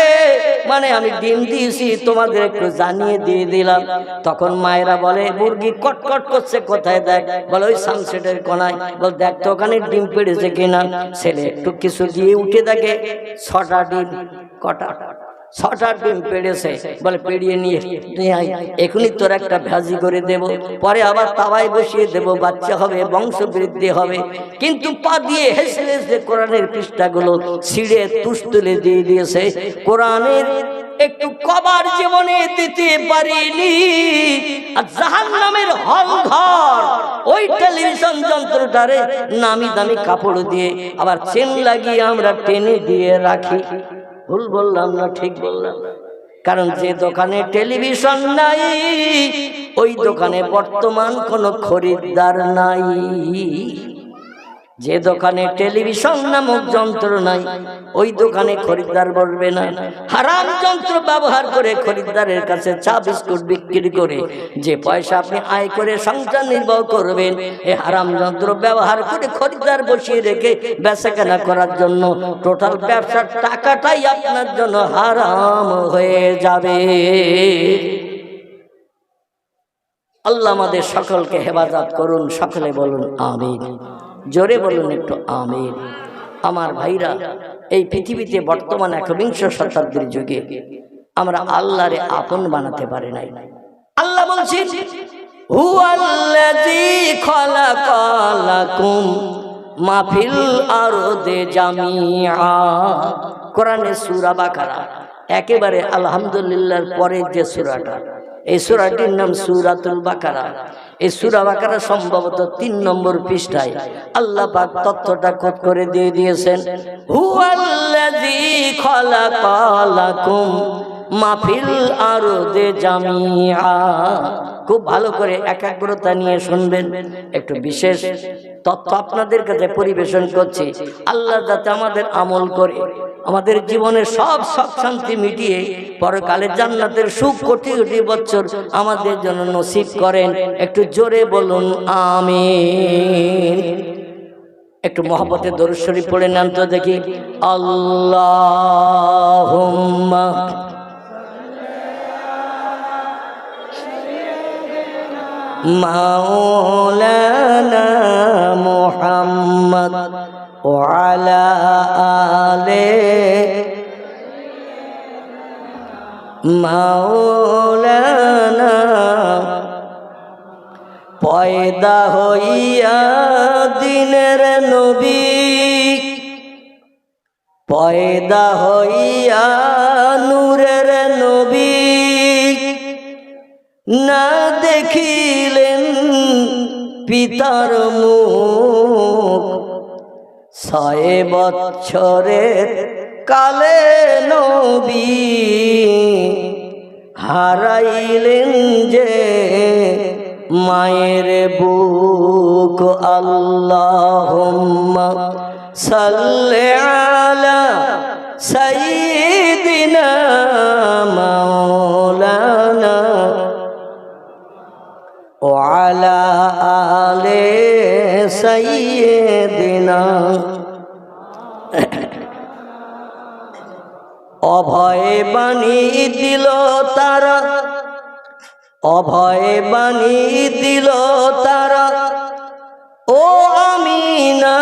মানে আমি ডিম দিয়েছি তোমাদের একটু জানিয়ে দিয়ে দিলাম। তখন মায়েরা বলে মুরগি কটকট করছে কোথায়? দেখ। বলে ওই সামসেটের কোনায়। বল দেখ তো ওখানে ডিম পেড়েছে কিনা। ছেলে একটু কিছু দিয়ে উঠে দেখে 6টা ডিম। কটা? 6টা ডিম পেড়েছে। বলে পেড়িয়ে নিয়ে এখনই তোর একটা ভাজি করে দেব, পরে আবার তাওয়ায় বসিয়ে দেব, বাচ্চা হবে, বংশ বৃদ্ধি হবে। কিন্তু পা দিয়ে হেসে হেসে কোরআনের পৃষ্ঠাগুলো ছিঁড়ে তুষ তুলে দিয়ে দিয়েছে। কোরআনের একটু কবার জীবনে দিতে পারিনি। আর জাহান্নামের হল ঘর ওই টেলিভিশন যন্ত্রটারে নামি দামি কাপড় দিয়ে আবার চেন লাগিয়ে আমরা টেনে দিয়ে রাখি। ভুল বললাম না ঠিক বললাম? কারণ যে দোকানে টেলিভিশন নাই ওই দোকানে বর্তমান কোনো খরিদ্দার নাই। যে দোকানে টেলিভিশন নামক যন্ত্র নাই ওই দোকানে খরিদ্দার বসবে না। হারাম যন্ত্র ব্যবহার করে খরিদ্দারের কাছে চা বিস্কুট বিক্রি করে যে পয়সা আপনি আয় করে সংসার নির্বাহ করবেন, এই হারাম যন্ত্র ব্যবহার করে খরিদ্দার বসিয়ে রেখে বেচাকেনা করার জন্য টোটাল ব্যবসার টাকাটাই আপনার জন্য হারাম হয়ে যাবে। আল্লাহ আমাদের সকলকে হেফাজত করুন। সকলে বলুন আমিন। জোরে বলুন একটু আমিন। আমার ভাইরা, এই পৃথিবীতে বর্তমান একবিংশ শতাব্দীর যুগে আমরা আল্লাহরে আপন বানাতে পারি নাই। আল্লাহ বলছেন হুয়াল্লাযী খালাকালাকুম মা ফিল আরদি জামিআ। কোরআনে সূরা বাকারা একেবারে আলহামদুলিল্লাহর পরে যে সূরাটা, এই সূরাটির নাম সূরাতুল বাকারা। এই সূরা বাকারা সম্ভবত 3 নম্বর পৃষ্ঠায় আল্লাহ পাক তথ্যটা কোট করে দিয়ে দিয়েছেন। হুয়াল্লাযী খালাকালাকুম মা ফিল আরদি জামিআ। খুব ভালো করে একাগ্রতা নিয়ে শুনবেন। একটু বিশেষ তথ্য আপনাদের কাছে পরিবেশন করছি। আল্লাহ যাতে আমাদের আমল করে আমাদের জীবনের সব শান্তি মিটিয়ে পরকালে জান্নাতের সুখ কোটি কোটি বছর আমাদের জন্য নসিব করেন। একটু জোরে বলুন আমিন। একটু মহব্বতে দরুদ শরীফ পড়ে নেন তো দেখি। আল্লাহুম্মা মাওলানা মুহাম্মদ ওয়া আলা আলে মাওলানা পয়দা হইয়া দিনের নবী, পয়দা হইয়া নূরের নবী, না দেখিলেন পিতার মুখ, 6 বৎসরের কালে নবী হারাইলেন যে মায়ের বুক। আল্লাহুম্মা সাল্লি আলা সাইয়্যিদিনা মাওলানা ওয়া আলা আলি সাইয়্যিদিনা। অভয় বাণী দিল তারা, অভয় বাণী দিল তারা, ও আমিনা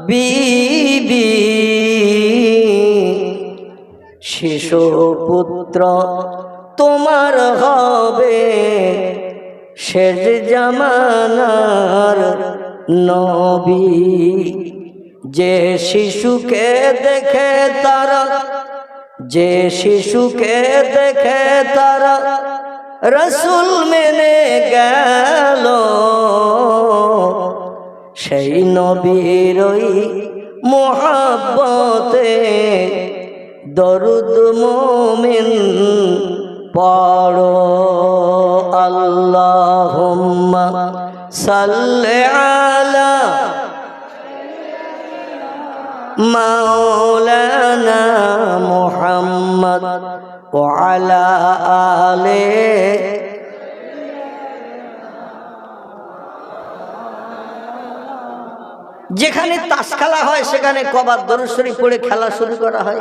বিবি, শিশু পুত্র তোমার হবে শেষ জামানার নবী। যে শিশুকে দেখে তারা, যে শিশুকে দেখে তারা রসুল মেনে গেল, সেই নবীর ওই মুহাব্বতে দরুদ মুমিন পড়ো। আল্লাহুম্মা সাল্লি আলা মাওলানা মুহাম্মদ ওয়া আলা আলে। যেখানে তাস খেলা হয় সেখানে কবার দরুদ শরীফ পড়ে খেলা শুরু করা হয়?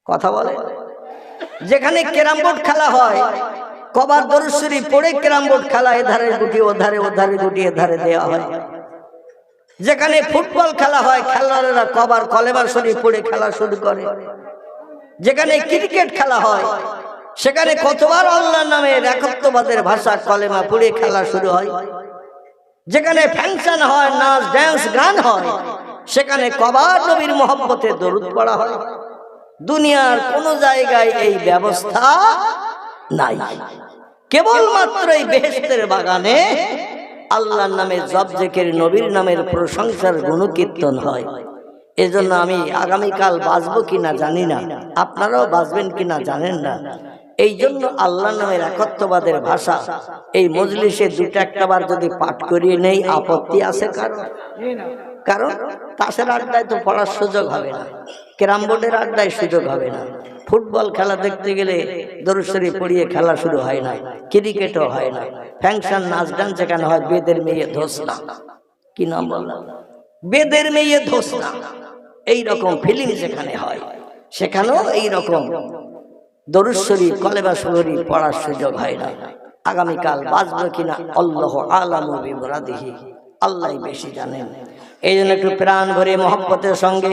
কথা বলে। যেখানে ক্যারাম বোর্ড খেলা হয় কবার দরুদ শরীফ পড়ে ক্যারাম বোর্ড খেলা এধারে গুটি ওধারে, ওধারে গুটি এধারে দেওয়া হয়। যেখানে ফুটবল খেলা হয় খেলোয়াড়েরা কবার কলেমা শরীফ পড়ে খেলা শুরু করে। যেখানে ক্রিকেট খেলা হয় সেখানে কতবার আল্লাহর নামে একত্ববাদের ভাষা কলেমা পড়ে খেলা শুরু হয়। যেখানে ফাংশন হয়, নাচ ড্যান্স গান হয়, সেখানে কবার নবীর মহব্বতে দরুদ পড়া হয়। দুনিয়ার কোন জায়গায় এই ব্যবস্থা নাই। কেবলমাত্র এই বেহেশতের বাগানে আল্লাহর নামে জপ জিকির, নবীর নামের প্রশংসার গুণকীর্তন হয়। এজন্য আমি আগামীকাল বাঁচবো কিনা জানি না, আপনারাও বাঁচবেন কিনা জানেন না। এই জন্য আল্লাহর নামের একত্ববাদের ভাষা এই মজলিসে দুটো একটা বার যদি পাঠ করিয়ে নেই আপত্তি আছে কারণ? কারণ তাসের আড্ডায় তো পড়ার সুযোগ হবে না, ক্যারাম বোর্ডের আড্ডায় সুযোগ হবে না, ফুটবল খেলা দেখতে গেলে দরুদ শরীফ পড়িয়ে খেলা শুরু হয় না, ক্রিকেটও হয় না, ফ্যাংশন নাচ গান যেখানে হয় বেদের মেয়ে ধোসনা, কি নাম বললাম, বেদের মেয়ে ধোসনা, এইরকম ফিলিং যেখানে হয় সেখানেও এইরকম দরুদ শরীফ কলেমা শরীফ পড়ার সুযোগ হয় না। আগামীকাল বাঁচবো কিনা আল্লাহু আ'লামু বিমুরাদিহি, আল্লাহই বেশি জানেন। এই জন্য একটু প্রাণ ভরে মহব্বতের সঙ্গে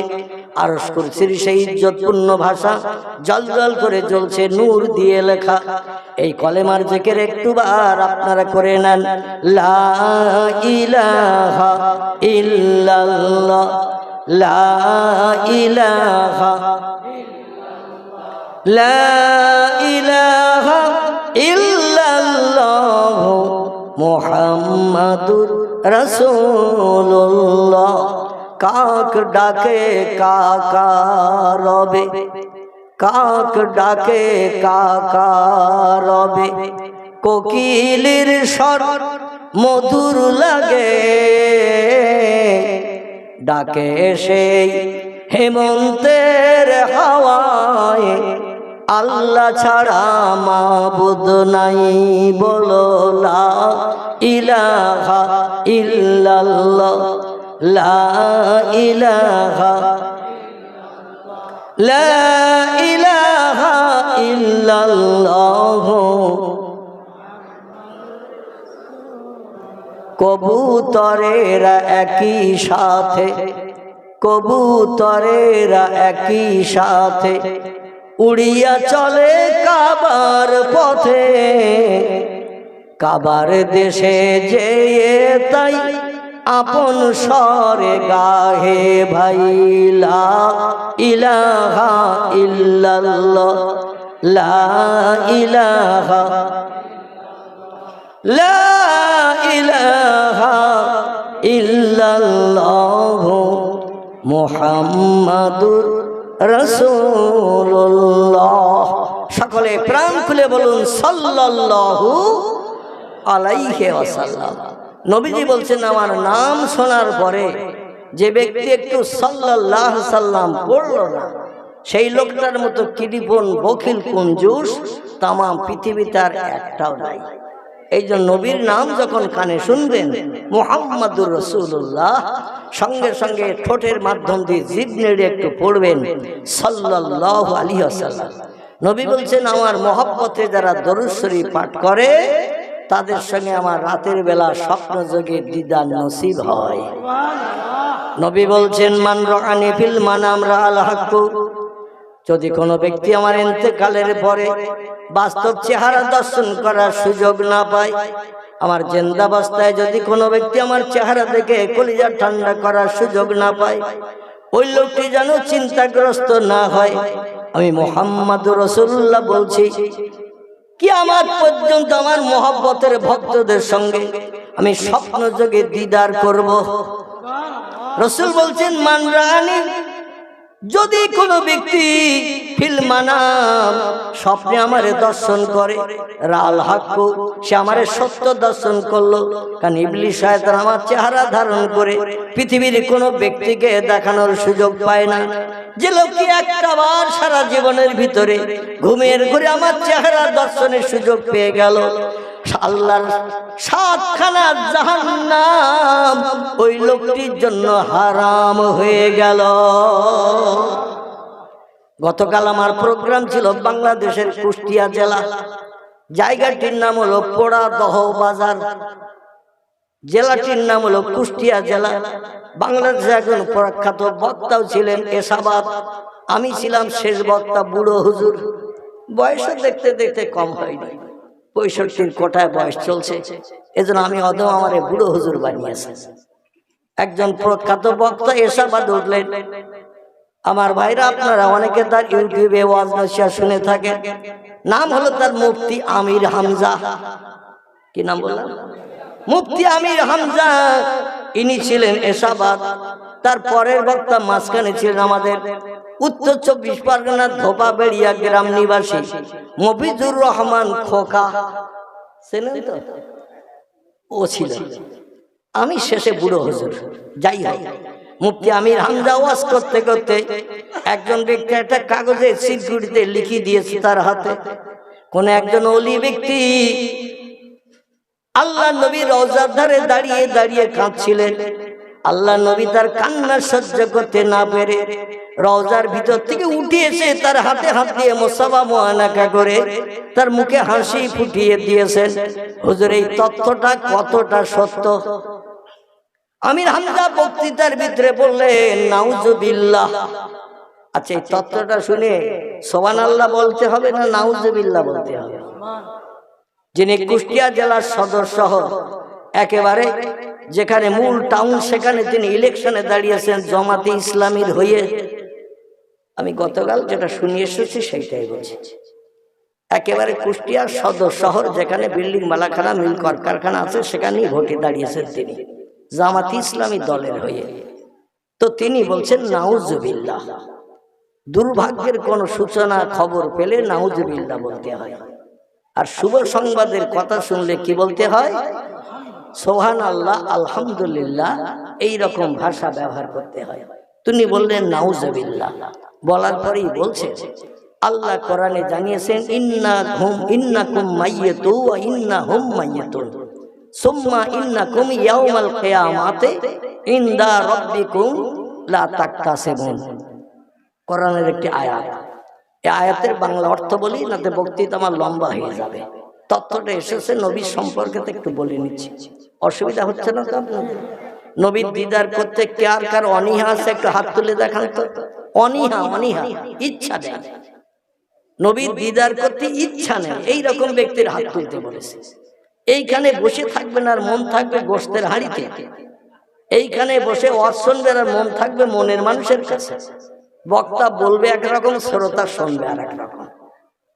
আরশ কুরসির সেই ইজ্জতপূর্ণ ভাষা জল জল করে জ্বলছে নূর দিয়ে লেখা এই কলেমার জিকির একটুবার আপনারা করে নেন। লা ইলাহা ইল্লাল্লাহ, লা ইলাহা, লা ইলাহা ইল্লাল্লাহ মুহাম্মাদুর রাসূলুল্লাহ। কাক ডাকে কাকা রবে, কাক ডাকে কাকা রবে, কোকিলের স্বর মধুর লাগে, ডাকে সেই হেমন্তের হাওয়ায়, আল্লাহ ছাড়া মাবুদ নাই, বলো লা ইলাহা ইল্লাল্লাহ, লা ইলাহা, লা ইলাহা ইল্লাল্লাহ। কবুতরেরা একই সাথে, কবুতরেরা একই সাথে, উড়িয়া চলে কাবার পথে, কাবার দেশে যেয়ে তাই আপন স্বরে গাহে, ভাই লা ইলাহা ইল্লাল্লাহ, লা ইলাহা, লা ইলাহা ইল্লাল্লাহ, মুহাম্মাদুর রাসূলুল্লাহ। সকলে প্রাণ খুলে বলুন সাল্লাল্লাহু আলাইহি ওয়াসাল্লাম। নবীজি বলছেন, আমার নাম শোনার পরে যে ব্যক্তি একটু সাল্লাল্লাহু সাল্লাম পড়লো না, সেই লোকটার মতো কৃপণ বখিল কঞ্জুস তাম পৃথিবীতে আর একটাও নাই। এই জন্য নবীর নাম যখন কানে শুনবেন মুহাম্মাদুর রাসূলুল্লাহ, সঙ্গে সঙ্গে ঠোঁটের মাধ্যম দিয়ে জিভ নেড়ে একটু পড়বেন সাল্লাল্লাহু আলাইহি ওয়াসাল্লাম। নবী বলছেন, আমার মহব্বতে যারা দরুদ শরীফ পাঠ করে তাদের সঙ্গে আমার রাতের বেলা স্বপ্ন যোগে দিদার নসিব হয়। নবী বলছেন, মান রাআনি ফিল মানাম রাআল হক, যদি কোনো ব্যক্তি আমার ইন্তেকালের পরে বাস্তব চেহারা দর্শন করার সুযোগ না পায়, আমার জিন্দাবস্থায় যদি কোনো ব্যক্তি আমার চেহারা দেখে কলিজা ঠান্ডা করার সুযোগ না পায়, ওই লোকটি যেন চিন্তাগ্রস্ত না হয়। আমি মুহাম্মাদুর রাসূলুল্লাহ বলছি, কিয়ামত পর্যন্ত আমার মহব্বতের ভক্তদের সঙ্গে আমি স্বপ্ন যোগে দিদার করব। রাসূল বলছেন, মান রাআনি, যদি কোনো ব্যক্তি ফিল মানাম স্বপ্নে আমারে দর্শন করে, রাল হক, সে আমারে সত্য দর্শন করলো। কারণ ইবলিস শয়তান আমার চেহারা ধারণ করে পৃথিবীর কোনো ব্যক্তিকে দেখানোর সুযোগ পায় না। যে লোকটি একটাবার সারা জীবনের ভিতরে ঘুমের ঘুরে আমার চেহারা দর্শনের সুযোগ পেয়ে গেল, আল্লাহর 7খানা জাহান্নাম ওই লোকটির জন্য হারাম হয়ে গেল। গতকাল আমার প্রোগ্রাম ছিল বাংলাদেশের কুষ্টিয়া জেলা, জায়গাটির নাম হলো পোড়াদহ বাজার, জেলাটির নাম হলো কুষ্টিয়া জেলা। বাংলাদেশে একজন প্রখ্যাত বক্তাও ছিলেন এসাবাদ, আমি ছিলাম শেষ বক্তা, বুড়ো হুজুর। বয়সও দেখতে দেখতে কম হয়নি, 65 কোটায় বয়স চলছে। এজন্য আমি অদম আমারে বুড়ো হুজুর বানিয়েছে। একজন প্রখ্যাত বক্তা এসাবাদ উঠলেন। আমার ভাইরা, আপনারা অনেকে তার ইউটিউবে ওয়াজ নসিহত শুনে থাকেন। নাম হলো তার মুফতি আমির হামজা। কি নাম বললাম? মুফতি আমির হামজা। ইনি ছিলেন এসাবাদ। তার পরের বক্তা মাঝখানে ছিলেন আমাদের উত্তর 24 পরগনার ধোপাবেড়িয়া গ্রাম নিবাসী মফিজুর রহমান খোকা, ছিলেন তো? ও ছিল। আমি শেষে বুড়ো হুজুর। যাই হোক, মুফতি আমির হামজা ওয়াজ করতে করতে একজন ব্যক্তি একটা কাগজে সিকিউরিটিতে লিখে দিয়েছে তার হাতে। কোন একজন ওলি ব্যক্তি আল্লাহ নবী রওজার ধারে দাঁড়িয়ে দাঁড়িয়ে কাঁদছিলেন। আল্লাহ নবী তার কান্না সহ্য করতে না পেরে রওজার ভিতর থেকে উঠে এসে তার হাতে হাত দিয়ে মুসাফা মুআনাকা করে তার মুখে হাসি ফুটিয়ে দিয়েছেন। হুজুর, এই তথ্যটা কতটা সত্য? আমির হামজা বক্তৃতার ভিতরে বললেন, নাউজুবিল্লাহ। আচ্ছা, এই তথ্যটা শুনে সুবহানাল্লাহ বলতে হবে না নাউজুবিল্লাহ বলতে হবে? যিনি কুষ্টিয়া জেলার সদর শহর, একেবারে যেখানে মূল টাউন, সেখানে তিনি ইলেকশনে দাঁড়িয়েছেন জামাতে ইসলামীর হয়ে। আমি গতকাল যেটা শুনিয়ে এসেছি সেইটাই বলছি। একেবারে কুষ্টিয়ার সদর শহর, যেখানে বিল্ডিং মালাখানা মিল কারখানা আছে, সেখানেই ভোটে দাঁড়িয়েছেন তিনি জামাতে ইসলামী দলের হয়ে। তো তিনি বলছেন নাউজুবিল্লাহ। দুর্ভাগ্যের কোনো সূচনা খবর পেলে নাউজুবিল্লাহ বলতে হয়, আর শুভ সংবাদের কথা শুনলে কি বলতে হয়? সুবহানাল্লাহ, আলহামদুলিল্লাহ, এই রকম ভাষা ব্যবহার করতে হয়। তিনি বললেন নাউজুবিল্লাহ, বলার পরেই বলছে আল্লাহ কোরআনে জানিয়েছেন ইন্নাকুম মাইয়াতু ওয়া ইন্নাহুম মাইয়াতুন সুম্মা ইন্নাকুম ইয়াউমাল কিয়ামাতি ইনদা রাব্বিকুম লা তাকতাসিবুন। কোরআনের একটি আয়াত। এই আয়াতের বাংলা অর্থ বলি, নাতে বক্তৃতা আমার লম্বা হয়ে যাবে। তথ্যটা এসেছে নবীর সম্পর্কে, তো একটু বলে নিচ্ছি, অসুবিধা হচ্ছে না তো আপনাদের? নবীর দিদার করতে কার কার অনীহা আছে একটু হাত তুলে দেখান তো। অনীহা ইচ্ছা নেই, নবীর দিদার করতে ইচ্ছা নেই, এইরকম ব্যক্তির হাত তুলতে বলেছে। এইখানে বসে থাকবেন আর মন থাকবে গোশতের হাঁড়িতে, এইখানে বসে ওয়াজ শুনবেন আর মন থাকবে মনের মানুষের কাছে। বক্তা বলবে একরকম, শ্রোতা শুনবে আর একরকম।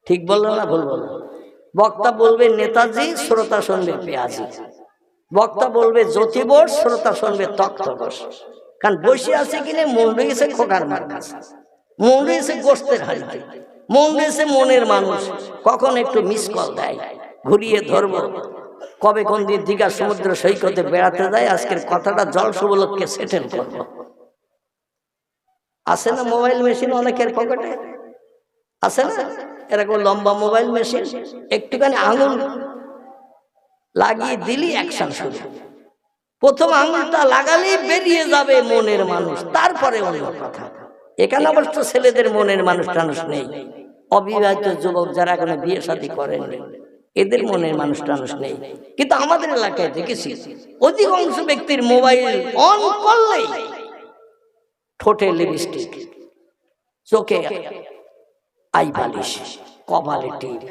ঠিক বললো না ভুল বললো? বক্তা বলবে নেতাজি, শ্রোতা শুনবে পেঁয়াজি। বক্তা বলবে জ্যোতি বোস, শ্রোতা শুনবে তক্ত বোস। কারণ বসে আছে কিনে মন রয়েছে খোকার মার কাছে, মন রয়েছে গোশতের হাঁড়িতে, মন রয়েছে মনের মানুষ। কখন একটু মিস কল দেয়, ঘুরিয়ে ধরবো, কবে কোন দিন দীঘা সমুদ্র সৈকতে বেড়াতে যায়, আজকের কথাটা জল সুবলককে সেটেল করবো। আছে না মোবাইল মেশিন অনেকের পকেটে? আছে না এরকম লম্বা মোবাইল মেশিন? একটুখানি আঙুল লাগিয়ে দিলি অ্যাকশন শুরু। প্রথম আঙুলটা লাগালেই বেরিয়ে যাবে মনের মানুষ, তারপরে অন্য কথা। এখানে অবশ্য ছেলেদের মনের মানুষ টানুষ নেই, অবিবাহিত যুবক যারা এখনো বিয়ে শাদী করেননি, এদের মনের মানুষ টানুষ নেই। কিন্তু আমাদের এলাকায় দেখেছি অধিকাংশ ব্যক্তির মোবাইল অন করলেই ঠোঁটে লিপস্টিক, চোখে আই পালিশ, কপালে টিপ,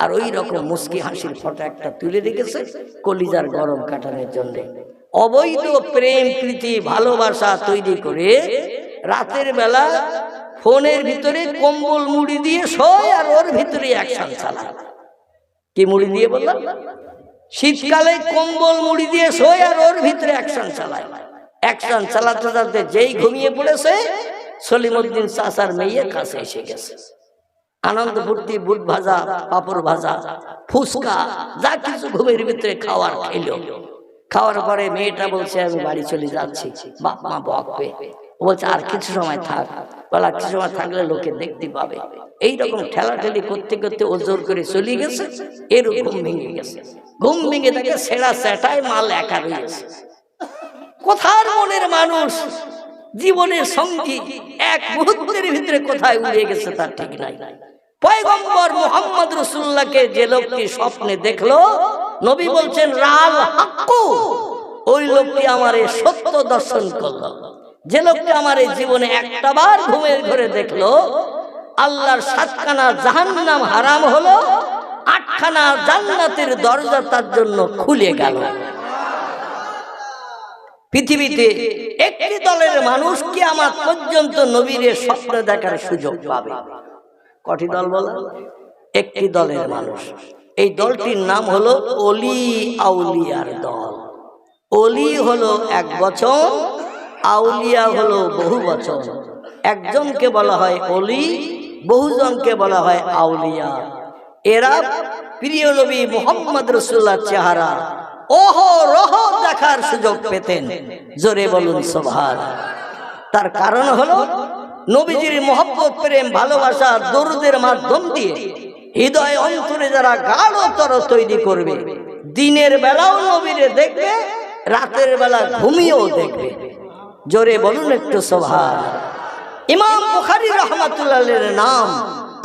আর ওই রকম মুস্কি হাসির ফটো একটা তুলে রেখেছে কলিজার গরম কাটানোর জন্য। অবৈধ প্রেম প্রীতি ভালোবাসা তৈরি করে রাতের বেলা ফোনের ভিতরে কম্বল মুড়ি দিয়ে শোয় আর ওর ভিতরে অ্যাকশন চালায়। কি মুড়ি দিয়ে বললাম? শীতকালে কম্বল মুড়ি দিয়ে শোয় আর ওর ভিতরে অ্যাকশন চালায়। অ্যাকশন চালাতে চালাতে যেই ঘুমিয়ে পড়েছে, সলিমউদ্দিন চাচার মেয়ে কাছে এসে গেছে। আনন্দ ফুর্তি, বুট ভাজা, পাপড় ভাজা, ফুচকা, যা কিছু ঘুমের ভিতরে খাওয়ার খেলো। খাওয়ার পরে মেয়েটা বলছে আমি বাড়ি চলে যাচ্ছি, বাপ মা বকবে। বলছে আর কিছু সময় থাক, বলে আর কিছু সময় থাকলে লোকে দেখতে পাবে। এইরকম ঠেলাঠেলি করতে করতে ও জোর করে চলে গেছে। এর ঘুম ভেঙে গেছে, ঘুম ভেঙে তাকে সেরা সেটায় মাল একা রয়েছে। কোথার মনের মানুষ, জীবনের সঙ্গী এক মুহূর্তের ভিতরে কোথায় উড়ে গেছে তার ঠিক নাই। পয়গম্বর মুহাম্মদ রাসূলুল্লাহকে যে লোকটি স্বপ্নে দেখলো, নবী বলছেন রাল হাক্কু, ওই লোকটি আমারে সত্য দর্শন করলো। যে লোকটি আমার এই জীবনে একটাবার ঘুমের ঘরে দেখলো, আল্লাহর 7খানা জাহান্নাম হারাম হলো, 8খানা জান্নাতের দরজা তার জন্য খুলে গেল। পৃথিবীতে একটি দলের মানুষ কিয়ামত পর্যন্ত নবীর স্বপ্ন দেখার সুযোগ পাবে। কটি দল বলা? একটি দলের মানুষ। এই দলটির নাম হলো ওলি আউলিয়ার দল। ওলি হলো এক বচন, আউলিয়া হলো বহু বচন। একজনকে বলা হয় ওলি, বহুজনকে বলা হয় আউলিয়া। এরা প্রিয় নবী মুহাম্মদ রাসূলুল্লাহর চেহারা অহরহ দেখার সুযোগ পেতেন। জোরে বলুন সুবহানাল্লাহ। তার কারণ হলো নবীজির মহব্বত, প্রেম, ভালোবাসা, দরুদের মাধ্যম দিয়ে হৃদয় অন্তরে যারা গাঢ়তর তৈরি করবে, দিনের বেলাও নবীরে দেখবে, রাতের বেলা ঘুমিয়েও দেখবে। জোরে বলুন একটু সুবহানাল্লাহ। ইমাম বুখারী রাহমাতুল্লাহির নাম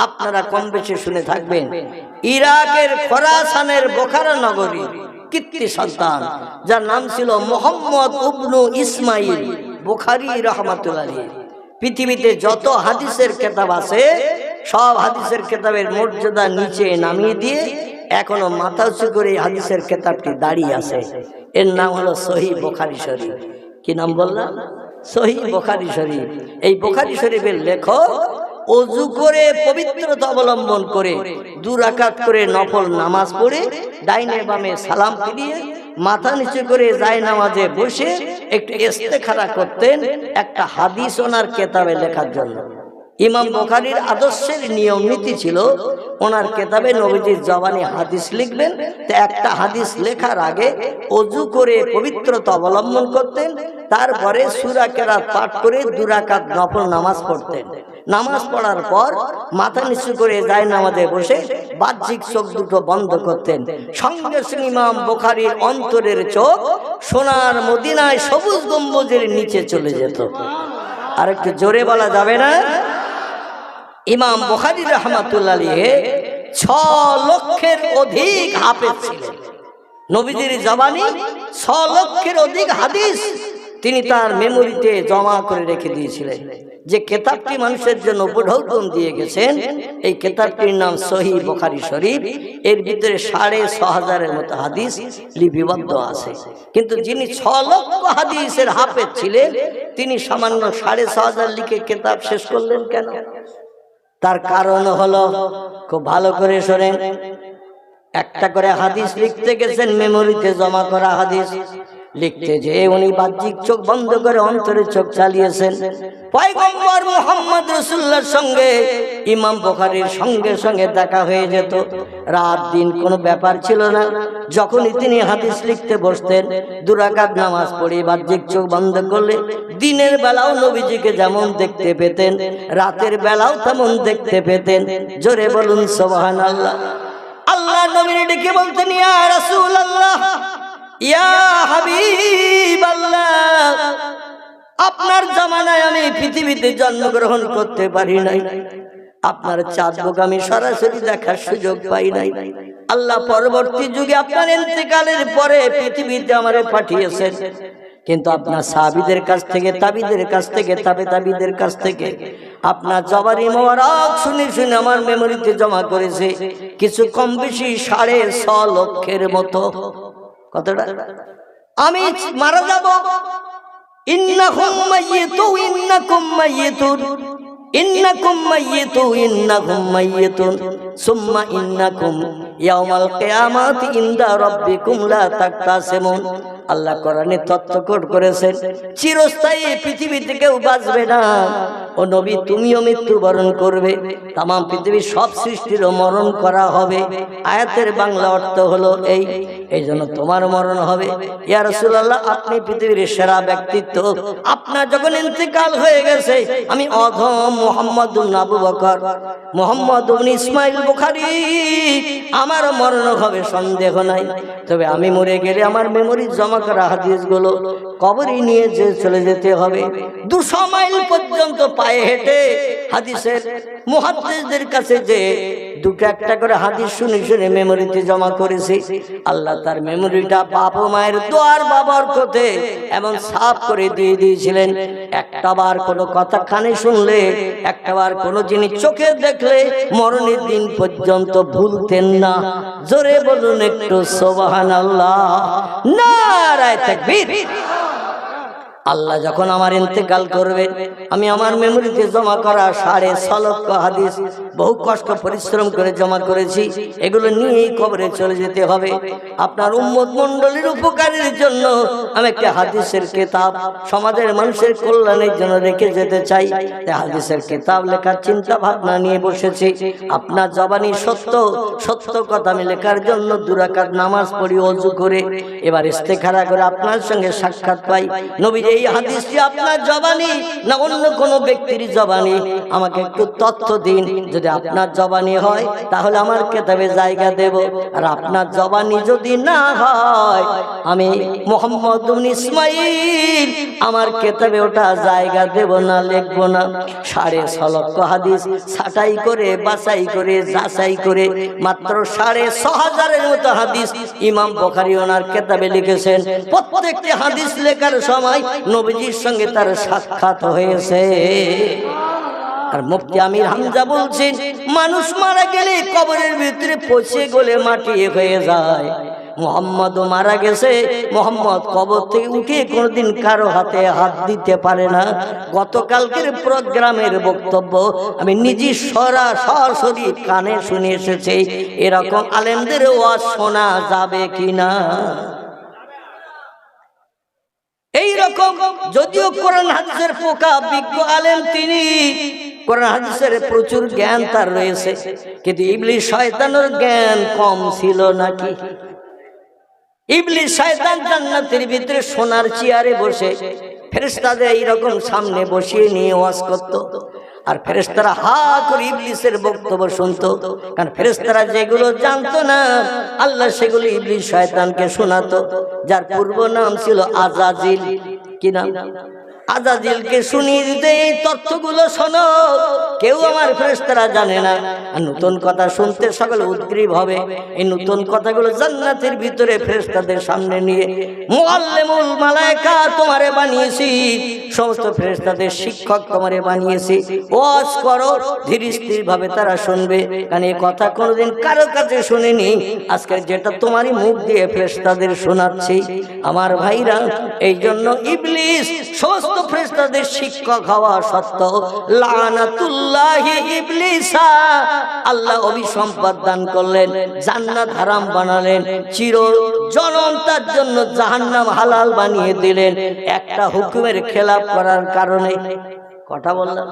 আপনারা কম বেশি শুনে থাকবেন। ইরাকের খোরাসানের বোখারা নগরী কীর্তি সন্তান, যার নাম ছিল মুহাম্মদ ইবনু ইসমাইল বুখারী রাহমাতুল্লাহি। পৃথিবীতে যত হাদিসের কিতাব আছে, সব হাদিসের কিতাবের মর্যাদা নিচে নামিয়ে দিয়ে এখনো মাথা উঁচু করে হাদিসের কিতাবটি দাঁড়িয়ে আছে। এর নাম হলো সহিহ বুখারী শরীফ। কি নাম বললাম? সহিহ বুখারী শরীফ। এই বুখারী শরীফের লেখক ওযু করে পবিত্রতা অবলম্বন করে 2 রাকাত করে নফল নামাজ পড়ে ডাইনে বামে সালাম ফিরিয়ে মাথা নিচু করে যায় নামাজে বসে একটু ইস্তেখারা করতেন একটা হাদিস ওনার কিতাবে লেখার জন্য। ইমাম বুখারীর আদর্শের নিয়ম নীতি ছিল, ওনার কেতাবে নবীজির জবানি হাদিস লিখবেন, তো একটা হাদিস লেখার আগে ওযু করে পবিত্রতা অবলম্বন করতেন, তারপরে সূরা কেরাত পাঠ করে 2 রাকাত নফল নামাজ পড়তেন। নামাজ পড়ার পর মাথা নিচু করে জায়নামাজে বসে বাহ্যিক চোখ দুটো বন্ধ করতেন। সঙ্গে সঙ্গে ইমাম বুখারীর অন্তরের চোখ সোনার মদিনায় সবুজ গম্বুজের নিচে চলে যেত। আর একটু জোরে বলা যাবে না? ইমাম বুখারী রাহমাতুল্লাহ আলাইহি 6 লক্ষের অধিক হাফেজ ছিলেন। নবীজির জবানি 6 লক্ষের অধিক হাদিস তিনি তার মেমোরিতে জমা করে রেখে দিয়েছিলেন। যে কিতাবটি মানুষের জন্য উপঢৌকন দিয়ে গেছেন, এই কিতাবটির নাম সহিহ বুখারী শরীফ। এর ভিতরে 6,500-এর মতো হাদিস লিপিবদ্ধ আছে। কিন্তু যিনি 6 লক্ষ হাদিসের হাফেজ ছিলেন, তিনি সামান্য 6,500 লিখে কিতাব শেষ করলেন কেন? তার কারণ হলো, খুব ভালো করে শোনেন, একটা করে হাদিস লিখতে গেছেন, মেমোরিতে জমা করা হাদিস লিখতে যে উনি বাহ্যিক চোখ বন্ধ করে অন্তরে চোখ চালিয়েছেন। পয়গম্বর মুহাম্মদ রাসূলুল্লাহর সঙ্গে ইমাম বুখারীর সঙ্গে সঙ্গে দেখা হয়ে যেত, রাত দিন কোনো ব্যাপার ছিল না। যখনই তিনি হাদিস লিখতে বসতেন, 2 রাকাত নামাজ পড়ে বাহ্যিক চোখ বন্ধ করলে দিনের বেলাও নবীজিকে যেমন দেখতে পেতেন, রাতের বেলাও তেমন দেখতে পেতেন। জোরে বলুন সুবহানাল্লাহ। আল্লাহ নবীকে ডেকে বলতেন, ইয়া রাসূলুল্লাহ, ইয়া হাবিবাল্লাহ, আপনার জামানায় আমি পৃথিবীতে জন্মগ্রহণ করতে পারি নাই, আপনার চাঁদ মুখ আমি সরাসরি দেখার সুযোগ পাই নাই। আল্লাহ পরবর্তী যুগে আপনার ইন্তেকালের পরে পৃথিবীতে আমারে পাঠিয়েছেন, কিন্তু আপনার সাহাবীদের কাছ থেকে, তাবিদের কাছ থেকে, তাবিদের কাছ থেকে আপনার জবানি মোবারক শুনে শুনে আমার মেমোরিতে জমা করেছে কিছু কম বেশি 6.5 লক্ষের মতো। কতটা? আমি মারা যাব, ইন্নাকুম মাইয়িতুন, ইন্নাকুম মাইয়িতুন, ইন্নাকুম মাইয়িতুন, ইন্নাকুম মাইয়িতুন, সুম্মা ইন্নাকুম ইয়াউমাল কিয়ামাতি ইনদা রাব্বিকুম লা তাকতাসিমুন। আল্লাহ কোরআনে তথ্যকোট করেছেন, চিরস্থায়ী পৃথিবীতে কেউ বাঁচবে না। ও নবী, তুমিও মৃত্যুবরণ করবে, তাম পৃথিবীর সব সৃষ্টিরও মরণ করা হবে। আয়াতের বাংলা অর্থ হলো এই জন্য তোমার মরণ হবে। ইয়া রাসূলুল্লাহ, আপনি পৃথিবীর সেরা ব্যক্তিত্ব, আপনার যখন ইন্তেকাল হয়ে গেছে, আমি অধম মুহাম্মদ ইবনে আবু বকর, মুহাম্মদ ইবনে ইসমাইল বুখারী, আমার মরণ হবে সন্দেহ নাই। তবে আমি মরে গেলে আমার মেমোরি জমা করা হাদিসগুলো কবরে নিয়ে চলে যেতে হবে। 200 মাইল পর্যন্ত পায়ে হেঁটে হাদিসের মুহাদ্দিসদের কাছে যে দুটো একটা করে হাদিস শুনে শুনে মেমোরিতে জমা করেছে। আল্লাহ তার মেমোরিটা বাপ ও মায়ের দোয়ার বাবরকতে এমন সাফ করে দিয়ে দিয়েছিলেন, একটাবার কোনো কথা কানে শুনলে, একটাবার কোনো জিনিস চোখে দেখলে মরণের দিন পর্যন্ত ভুলতেন না। জোরে বলুন একটু সুবহানাল্লাহ, নারায়ে তাকবীর। আল্লাহ যখন আমার ইন্তেকাল করবে, আমি আমার মেমোরিতে জমা করা 6.5 লক্ষ হাদিস বহু কষ্ট পরিশ্রম করে জমা করেছি, এগুলো নিয়েই কবরে চলে যেতে হবে। আপনার উম্মত মণ্ডলীর উপকারের জন্য আমি একটা হাদিসের কিতাব সমাজের মানুষের কল্যাণের জন্য রেখে যেতে চাই। তাই হাদিসের কিতাব লেখার চিন্তা ভাবনা নিয়ে বসেছি। আপনার জবানি সত্য সত্য কথা আমি লেখার জন্য 2 রাকাত নামাজ পড়ি ওযু করে, এবার ইস্তেখারা করে আপনার সঙ্গে সাক্ষাৎ পাই। নবী এই হাদিসটি আপনার জবানি না অন্য কোন ব্যক্তির জবানি, আমাকে একটু তথ্য দিন। যদি আপনার জবানি হয় তাহলে আমার কিতাবে জায়গা দেব, আর আপনার জবানি যদি না হয়, আমি মুহাম্মদ ইবনে ইসমাইল আমার কিতাবে ওটা জায়গা দেব না, লিখব না। 6.5 লক্ষ হাদিস ছাঁটাই করে, বাছাই করে, যাচাই করে মাত্র 6,500-এর মতো হাদিস ইমাম বুখারী ওনার কিতাবে লিখেছেন। প্রত্যেকটি হাদিস লেখার সময় নবীজির সঙ্গে তার সাক্ষাৎ হয়েছে। আর মুফতি আমির হামজা বলছেন, মানুষ মারা গেলে কবরের ভিতরে পচে গলে মাটি হয়ে যায়। মুহাম্মদও মারা গেছে, মুহাম্মদ কবর থেকে উঠে কোনোদিন কারো হাতে হাত দিতে পারে না। গতকালকের প্রোগ্রামের বক্তব্য আমি নিজে সরাসরি কানে শুনে এসেছি। এরকম আলেমদের ওয়াজ শোনা যাবে কিনা? এই রকম যদিও কোরআন হাদিসের পোকা বিজ্ঞ আলেম তিনি, কোরআন হাদিসের প্রচুর জ্ঞান তার রয়েছে, কিন্তু ইবলিস শয়তানের জ্ঞান কম ছিল নাকি? ইবলিস শয়তান জান্নাতের ভিতরে সোনার চেয়ারে বসে ফেরেশতাদের এইরকম সামনে বসিয়ে নিয়ে ওয়াজ করত, আর ফেরেশতারা হা করে ইবলিসের বক্তব্য শুনতো। কারণ ফেরেশতারা যেগুলো জানতো না আল্লাহ সেগুলো ইবলিস শয়তানকে শোনাতো, যার পূর্ব নাম ছিল আজাজিল। কি নাম? আজাজিলকে শুনিয়ে দিতে, এই তথ্যগুলো শোনো, কেউ আমার ফেরেশতারা জানে না। আর নতুন কথা শুনতে সকলে উদ্গ্রীব হবে। এই নতুন কথাগুলো জান্নাতের ভিতরে ফেরেশতাদের সামনে নিয়ে মুআল্লিমুল মালায়েকা তোমারে বানিয়েছি, সমস্ত ফেরেশতাদের শিক্ষক তোমারে বানিয়েছি, ওয়াজ করো, ধীর স্থির ভাবে তারা শুনবে। কারণ এই কথা কোনোদিন কারো কাছে শুনিনি, আজকে যেটা তোমারই মুখ দিয়ে ফেরেশতাদের শোনাচ্ছি। আমার ভাইরা, এই জন্য ইবলিস সমস্ত ফেরেশতাদের শিক্ষক হওয়া সত্ত্বেও লানাতুল্লাহি ইবলিসা, আল্লাহ অভিসম্পদ দান করলেন, জান্নাত হারাম বানালেন, চির জনম তার জন্য জাহান্নাম হালাল বানিয়ে দিলেন একটা হুকুমের খেলাফ করার কারণে। কথা বললাম,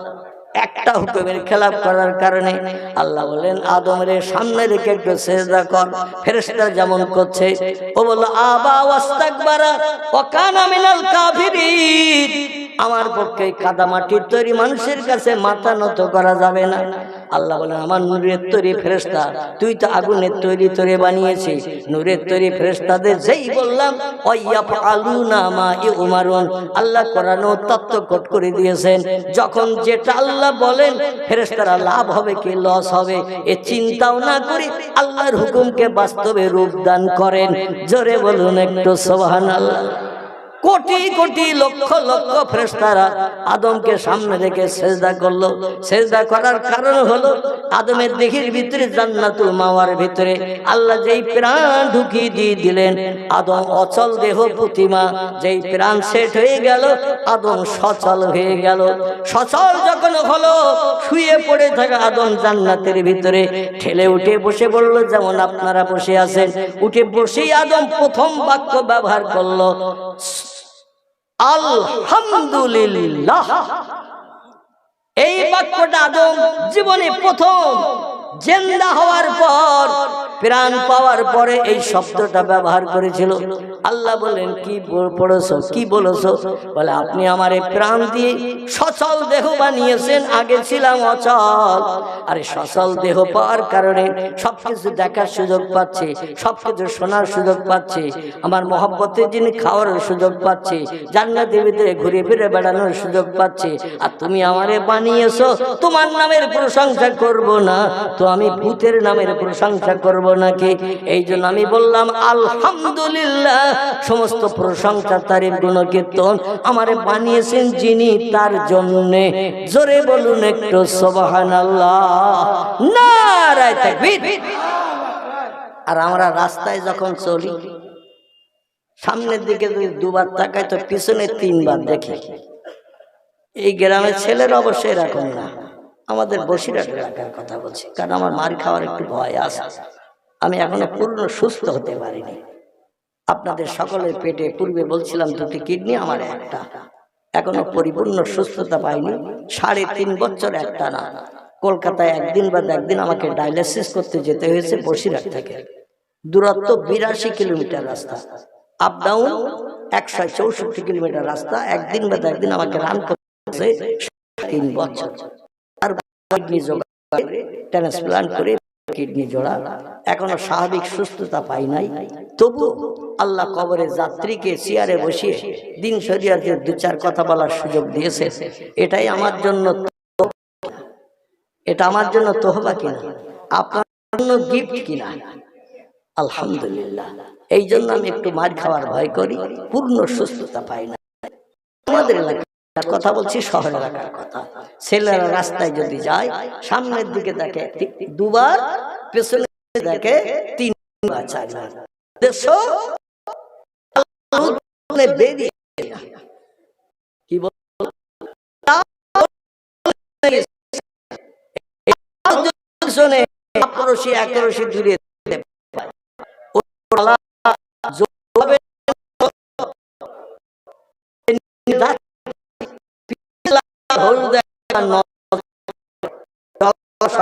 একটা হুকুমের খেলাফ করার কারণে। আল্লাহ বলেন আদমের সামনে রেখে একটু সিজদা কর। ফেরেশতা যেমন করছে, ও বলল আবা ওয়াস্তাকবারা ওয়া কানা মিনাল কাফিরিন, আমার পক্ষে কাদামাটির তৈরি মানুষের কাছে মাথা নত করা যাবে না। আল্লাহ বলেন আমার নূরের তৈরি ফেরেশতা, তুই তো আগুনের তৈরি তোরে বানিয়েছিস। নূরের তৈরি ফেরেশতাদের যেই বললাম ওয়াইয়াফআলুনা মা ইউমারুন, আল্লাহ কোরআনে তত্ত্ব কোট করে দিয়েছেন, যখন যেটা আল্লাহ বলেন ফেরেশতারা লাভ হবে কি লস হবে এ চিন্তাও না করে আল্লাহর হুকুমকে বাস্তবে রূপ দান করেন। জোরে বলুন একটু সুবহানাল্লাহ। কোটি কোটি লক্ষ লক্ষ ফেরেশতারা আদমকে সামনে রেখে সেজদা করলো। সেজদা করার কারণ হলো আদমের দেহের ভিতরে জান্নাতুল মাওয়ার ভিতরে আল্লাহ যেই প্রাণ ঢুকিয়ে দিয়ে দিলেন, আদম অচল দেহ প্রতিমা, যেই প্রাণ সেট হয়ে গেল আদম সচল হয়ে গেল। সচল যখন হলো, শুয়ে পড়ে থাকা আদম জান্নাতের ভিতরে ঠেলে উঠে বসে পড়লো, যেমন আপনারা বসে আছেন। উঠে বসেই আদম প্রথম বাক্য ব্যবহার করলো আলহামদুলিল্লাহ। এই বাক্যটা আদম জীবনে প্রথম জিন্দা হওয়ার পর, প্রাণ পাওয়ার পরে এই শব্দটা ব্যবহার করেছিল। আল্লাহ বলেন কি পড়েছো, কি বলেছো? বলে আপনি আমার এই প্রাণ দিয়ে সচল দেহ বানিয়েছেন, আগে ছিলাম অচল। আরে সচল দেহ পাওয়ার কারণে সবকিছু দেখার সুযোগ পাচ্ছে, সবকিছু শোনার সুযোগ পাচ্ছে, আমার মহব্বতের যিনি খাওয়ার সুযোগ পাচ্ছে, জান্নাতের ভিতরে ঘুরে ফিরে বেড়ানোর সুযোগ পাচ্ছে। আর তুমি আমারে বানিয়েছো, তোমার নামের প্রশংসা করব না তো আমি ভূতের নামের প্রশংসা করব নাকি? এই জন্য আমি বললাম আলহামদুলিল্লাহ, সমস্ত প্রশংসা তারিফ গুণকীর্তন আমারে বানিয়েছেন যিনি, তার জন্যে। জোরে বলুন একটু সুবহানাল্লাহ, নারায়ে তাকবীর। আর আমরা রাস্তায় যখন চলি, সামনের দিকে যদি দুবার তাকাই তো পিছনে তিনবার দেখি। এই গ্রামের ছেলের অবশ্যই এরকম না, আমাদের বসিরহাট এলাকার কথা বলছি, কারণ আমার মার খাওয়ার একটু ভয় আছে। আমি এখনো পূর্ণ সুস্থ হতে পারিনি। আপনাদের সকলের পেটে পূর্বে বলছিলাম দুটি কিডনি, আমার একটা, এখনো পরিপূর্ণ সুস্থতা পাইনি। 3.5 বছর একটা না, কলকাতায় একদিন বাদ একদিন আমাকে ডায়ালিসিস করতে যেতে হয়েছে বসিরহাট থেকে। দূরত্ব 82 কিলোমিটার রাস্তা, আপ ডাউন 164 কিলোমিটার রাস্তা, একদিন বাদ একদিন আমাকে রান করতে হয়েছে 3 বছর। আর কিডনি জোড়া ট্রান্সপ্লান্ট করে কিডনি জোড়া, এখনো স্বাভাবিক সুস্থতা পাই নাই। তবু আল্লাহ কবরে যাত্রীকে চেয়ারে বসিয়ে দিন শরিয়াতে 2-4 কথা বলার সুযোগ দিয়েছে। এটাই আমার জন্য, এটা আমার জন্য তোহবা কিনা, আপনার জন্য গিফট কিনা? আলহামদুলিল্লাহ। এই জন্য আমি একটু মার খাওয়ার ভয় করি, পূর্ণ সুস্থতা পাই না। আমাদের এলাকার কথা বলছি, শহর এলাকার কথা। ছেলেরা রাস্তায় যদি যায়, সামনের দিকে দেখে 2 বার, পেছনে দেখে 3 বার 4 বার। দেশো বেরিয়ে কি বল দূরে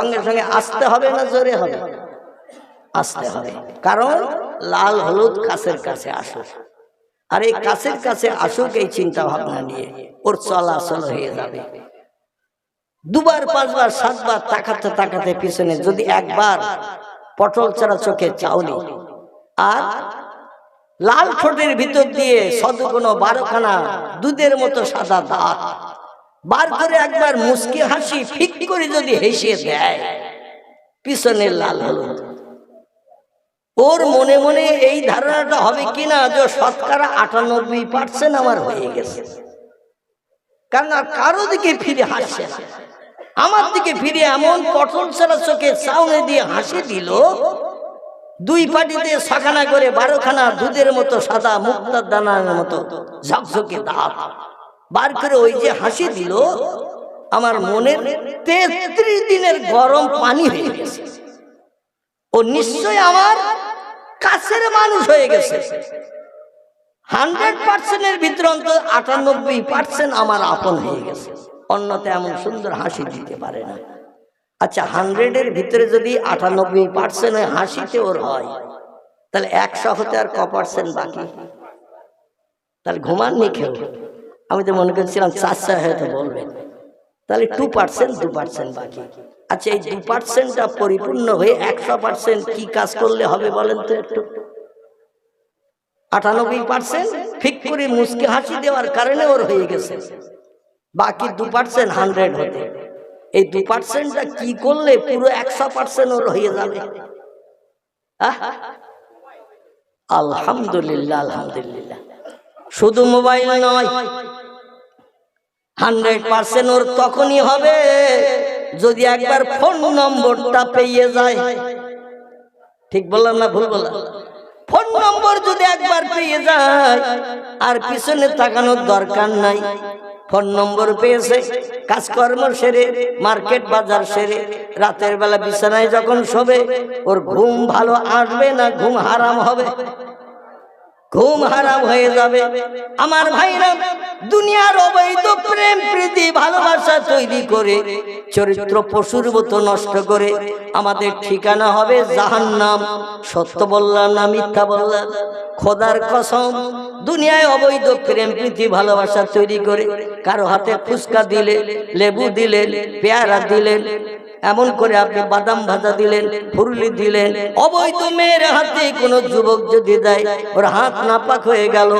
সঙ্গে সঙ্গে আসতে হবে না জোরে হবে? আসতে হবে, কারণ লাল হলুদ কাছের কাছে আসুক। আর এই কাছের কাছে আসুক এই চিন্তা ভাবনা নিয়ে ওর চলাচল হয়ে যাবে। দুবার পাঁচবার সাতবার তাকাতে তাকাতে পিছনে যদি একবার পটল ছাড়া চোখে চাউনি আর লাল ঠোঁটের ভিতর দিয়ে সদগুণ 12খানা দুধের মতো সাদা দাঁত বার করে একবার মুস্কি হাসি ফিক করে যদি হেসে দেয় পিছনের লাল হলুদ, ওর মনে মনে এই ধারণাটা হবে কিনা যে 98% আমার হয়ে গেছে। কারণ কারো দিকে ফিরে হাসছে না, আমার দিকে ফিরে এমন পটল ছাড়া চোখে চাউনি দিয়ে হাসি দিল, দুই পাটিতে 6খানা করে 12খানা দুধের মতো সাদা মুক্তার দানার মতো ঝকঝকে দাঁত বার করে ওই যে হাসি দিল, আমার মনের 33 দিনের গরম পানি হয়ে গেছে। ও নিশ্চয় আমার কাছের মানুষ হয়ে গেছে। 100%-এর ভিতরে অন্তত 98% আমার আপন হয়ে গেছে। অন্যতে এমন সুন্দর হাসি দিতে পারে না। আচ্ছা, 100-এর ভিতরে যদি 98% হাসিতে ওর হয়, তাহলে 100 হতে আর ক% বাকি? তাহলে ঘুমাননি কেউ? আমি তো মনে করছিলাম 400 হয়তো বলবেন, তাহলে 2% বাকি। আচ্ছা, এই 2%টা পরিপূর্ণ হয়ে 100% কি কাজ করলে হবে বলেন তো একটু? 98% ঠিক করে মুস্কি হাসি দেওয়ার কারণে ওর হয়ে গেছে, বাকি 2% 100 হতে। এই 2%টা কি করলে পুরো 100% ওর হয়ে যাবে? আলহামদুলিল্লাহ, আলহামদুলিল্লাহ। শুধু মোবাইল নয়, 100% ওর তখনই হবে যদি একবার ফোন নম্বরটা পেয়ে যায়। ঠিক বললাম না ভুল বললাম? ফোন নম্বর যদি একবার পেয়ে যায় আর পিছনে তাকানোর দরকার নাই। ফোন নম্বর পেয়েছে, কাজকর্ম সেরে মার্কেট বাজার সেরে রাতের বেলা বিছানায় যখন শোবে, ওর ঘুম ভালো আসবে না ঘুম হারাম হবে? ঘুম হারাম হয়ে যাবে। আমার ভাইরা, দুনিয়ার অবৈধ প্রেম প্রীতি ভালোবাসা তৈরি করে চরিত্র পশুর মতো নষ্ট করে আমাদের ঠিকানা হবে জাহান্নাম। সত্য বললাম না মিথ্যা বললাম? খোদার কসম, দুনিয়ায় অবৈধ প্রেম প্রীতি ভালোবাসা তৈরি করে কারো হাতে ফুচকা দিলে, লেবু দিলেন, পেয়ারা দিলেন, এমন করে আপনি বাদাম ভাজা দিলেন, ফুরলি দিলেন, অবৈধ মেয়ের হাতে কোনো যুবক যদি দেয়, ওর হাত নাপাক হয়ে গেল।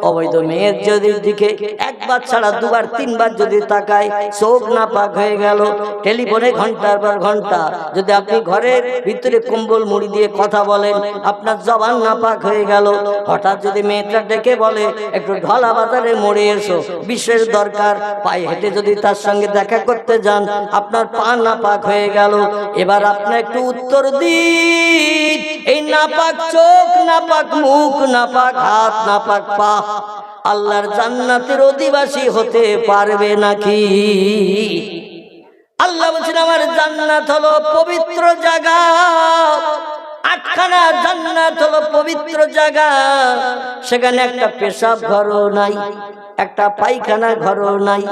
অবৈধ মেয়ের যদি দিকে একবার ছাড়া দুবার তিনবার যদি তাকায়, চোখ নাপাক হয়ে গেল। টেলিফোনে ঘন্টার পর ঘন্টা যদি আপনি ঘরের ভিতরে কম্বল মুড়ি দিয়ে কথা বলেন, আপনার জবান নাপাক হয়ে গেল। হঠাৎ যদি মেয়েটা ডেকে বলে একটু ঢলা বাজারে মোড়ে এসো, বিশেষ দরকার, পায়ে হেঁটে যদি তার সঙ্গে দেখা করতে যান, আপনার পা নাপাক হয়ে গেল। এবার আপনি একটু উত্তর দিন, এই নাপাক চোখ, নাপাক মুখ, নাপাক হাত, নাপাক পা আল্লাহর জান্নাতের অধিবাসী হতে পারবে নাকি? আল্লাহ বলছেন, আমার জান্নাত হলো পবিত্র জায়গা। 8খানা জান্নাত হলো পবিত্র জায়গা। সেখানে একটা পেশাব ঘরও নাই, একটা পায়খানা ঘরও নাই,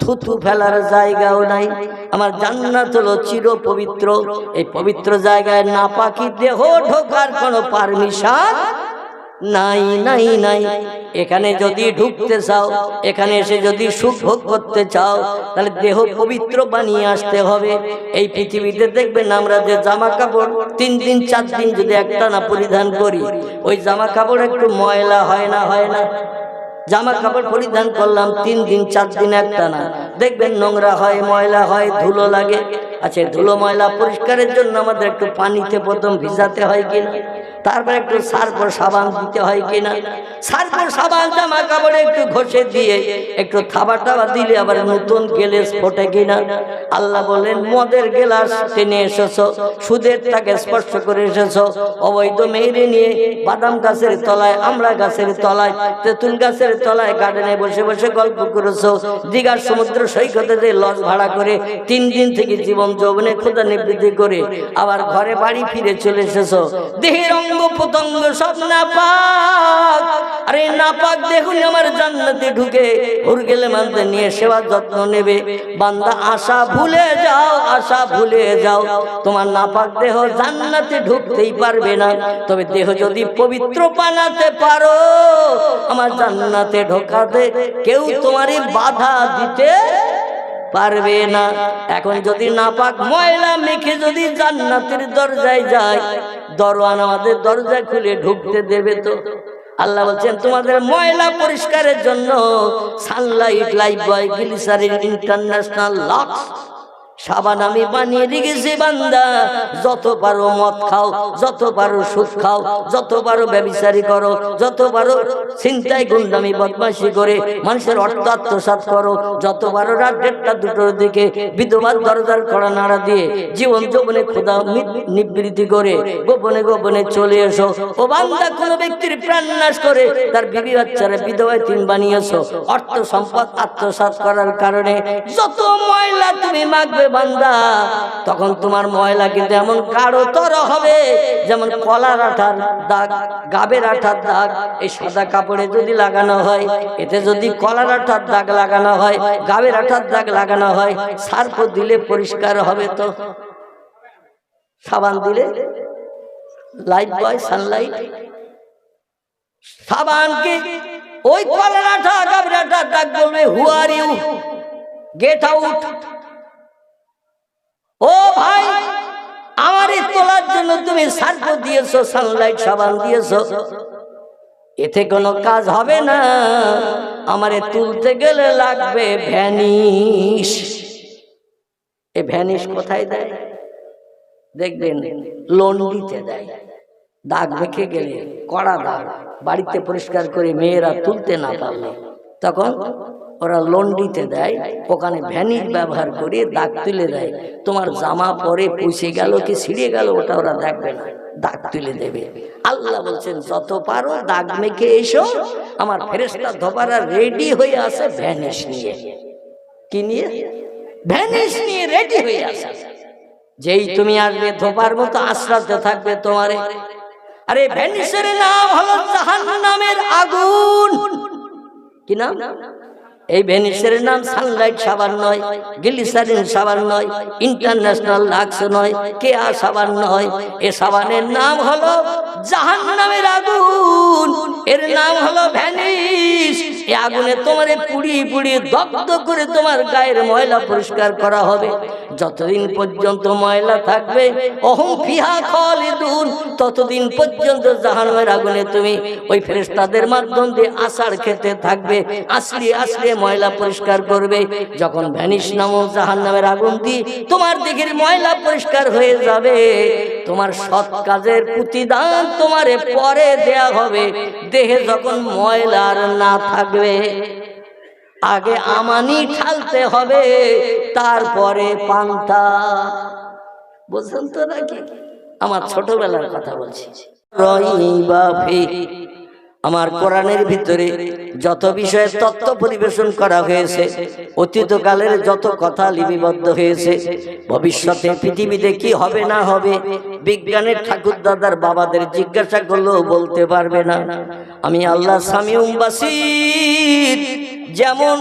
থুতু ফেলার জায়গাও নাই। আমার জান্নাত হলো চির পবিত্র। এই পবিত্র জায়গায় নাপাকি দেহ ঢোকার কোনো পারমিশন নাই, নাই, নাই। এখানে যদি ঢুকতে চাও, এখানে এসে যদি সুখ ভোগ করতে চাও, তাহলে দেহ পবিত্র বানিয়ে আসতে হবে। এই পৃথিবীতে দেখবেন আমরা যে জামা কাপড় 3 দিন 4 দিন যদি একটা না পরিধান করি, ওই জামা কাপড় একটু ময়লা হয় না? হয় না? জামা কাপড় পরিধান করলাম 3 দিন 4 দিন একটা না, দেখবেন নোংরা হয়, ময়লা হয়, ধুলো লাগে। আচ্ছা, ধুলো ময়লা পরিষ্কারের জন্য আমাদের একটু পানিতে প্রথম ভিজাতে হয় কিনা, তারপর একটু সার্ফ সাবান দিতে হয় কিনা, সার্ফ সাবান জামা কাপড়ে একটু ঘষে দিয়ে একটু থাবা টাবা দিলে আবার নতুন গেলাস ফোটে কিনা। আল্লাহ বলেন, মদের গেলাস টেনে এসেছো, সুদের টাকা স্পর্শ করে এসেছো, অবৈধ মেয়েরে নিয়ে বাদাম গাছের তলায়, আমড়া গাছের তলায়, তেঁতুল গাছের তলায় গার্ডেনে বসে বসে গল্প করেছো, দীঘার সমুদ্র সৈকতে যে লজ ভাড়া করে 3 দিন থেকে জীবন জীবন যৌবনে খোদা নিবৃত্তি করে আবার ঘরে বাড়ি ফিরে চলে এসেছো, দেহের অঙ্গ প্রত্যঙ্গ সব নাপাক। আরে নাপাক দেখুন আমার জান্নাতে ঢুকে হুরগেলে মানতে নিয়ে সেবা যত্ন নেবে। বান্দা আশা ভুলে যাও, আশা ভুলে যাও, তোমার নাপাক দেহ জান্নাতে ঢুকতেই পারবে না। তবে দেহ যদি পবিত্র বানাতে পারো, আমার জান্নাতে ঢোকাতে কেউ তোমারই বাধা দিতে পারবে না। এখন যদি নাপাক ময়লা মেখে যদি জান্নাতের দরজায় যায়, দরওয়ান আমাদের দরজা খুলে ঢুকতে দেবে তো? আল্লাহ বলছেন তোমাদের ময়লা পরিষ্কারের জন্য Sunlight, Lifebuoy, glycerin, international, Lux সাবান আমি বানিয়ে রেখেছি। বান্দা যত পারো মদ খাও, যত পারো সুদ খাও, যত পারো ব্যভিচারী করো, যত পারো ছিনতাই গুন্ডামি বদমাশি করে মানুষের অর্থ আত্মসাৎ করো, যত পারো রাত 1টা 2টোর দিকে বিধবার দরজার কড়া নাড়া দিয়ে জীবন যৌবনে খোদা নিবৃত্তি করে গোপনে গোপনে চলে এসো। ও বান্দা, কোন ব্যক্তির প্রাণ নাশ করে তার বিবি বাচ্চারা বিধবা তিন বানিয়েছো অর্থ সম্পদ আত্মসাৎ করার কারণে। যত ময়লা তুমি মাখবে বান্দা, তখন তোমার ময়লা কিন্তু এমন গাঢ়তর হবে যেমন কলার আঠার দাগ, গাবের আঠার দাগ। এই সাদা কাপড়ে যদি লাগানো হয়, এতে যদি কলার আঠার দাগ লাগানো হয়, গাবের আঠার দাগ লাগানো হয়, সার্ফ দিলে পরিষ্কার হবে তো? সাবান দিলে, লাইফবয়, সানলাইট, সাবান কি ওই কলার আঠা গাবের আঠার দাগ বলবে হু আর ইউ, গেট আউট। ও ভাই, আমারে তোলার জন্য তুমি সার্ফ দিয়েছো, সানলাইট, সাবান দিয়েছো, এতে কোনো কাজ হবে না। আমারে তুলতে গেলে লাগবে ভ্যানিশ। এ ভ্যানিশ কোথায় দেয় দেখবেন? লন্ড্রিতে দেয়। দাগ মেখে গেলে কড়া দাগ, বাড়িতে পরিষ্কার করে মেয়েরা তুলতে না পারলে তখন ওরা লন্ড্রিতে দেয়, ওখানে ভ্যানিশ ব্যবহার করে দাগ তুলে দেয়। তোমার জামা পরে পুষে গেল কি ছিঁড়ে গেল ওটা ওরা দেখবে না, দাগ তুলে দেবে। আল্লাহ বলছেন যত পারো দাগ মেখে এসো, আমার ফেরেশতা ধোবারা রেডি হয়ে আছে ভ্যানিশ নিয়ে। কি নিয়ে? ভ্যানিশ নিয়ে রেডি হয়ে আছে। যেই তুমি আসবে ধোবার মতো আশ্রাতে থাকবে তোমারে। আরে ভ্যানিশের নাম হলো জাহান্নামের আগুন। কি নাম? এই ভ্যানিশের নাম সানলাইট সাবান নয়, গ্লিসারিন সাবান নয়, ইন্টারন্যাশনাল লাক্স নয়, কেয়া সাবান নয়। এ সাবানের নাম হলো জাহান্নামের আগুন, এর নাম হলো ভ্যানিশ। এই আগুনে তোমারে পুড়িয়ে পুড়িয়ে দগ্ধ করে তোমার গায়ের ময়লা পরিষ্কার করা হবে। যতদিন পর্যন্ত ময়লা থাকবে অহম ফিহা খালিদুন, ততদিন পর্যন্ত জাহান্নামের আগুনে তুমি ওই ফেরেশতাদের মাধ্যম দিয়ে আছাড় খেতে থাকবে, আসলে আসলে ময়লা পরিষ্কার করবে। যখন ভ্যানিশ নামক জাহান্নামের আগুন দিয়ে তোমার দিকের ময়লা পরিষ্কার হয়ে যাবে, তোমার সৎ কাজের প্রতিদান তোমারে পরে দেয়া হবে। দেহে যখন ময়লা আর না থাকবে, আগে আমানি ঠালতে হবে, তারপরে পান্তা। বুঝছেন তো নাকি? আমার ছোটবেলার কথা বলছি। আমার কোরআনের ভিতরে যত বিষয়ে তত্ত্ব পরিবেশন করা হয়েছে, অতীতকালের যত কথা লিপিবদ্ধ হয়েছে, ভবিষ্যতে পৃথিবীতে কি হবে না হবে, বিজ্ঞানের ঠাকুর দাদার বাবাদের জিজ্ঞাসা করলেও বলতে পারবে না। আমি আল্লাহ সামিউম বাসির, যেমন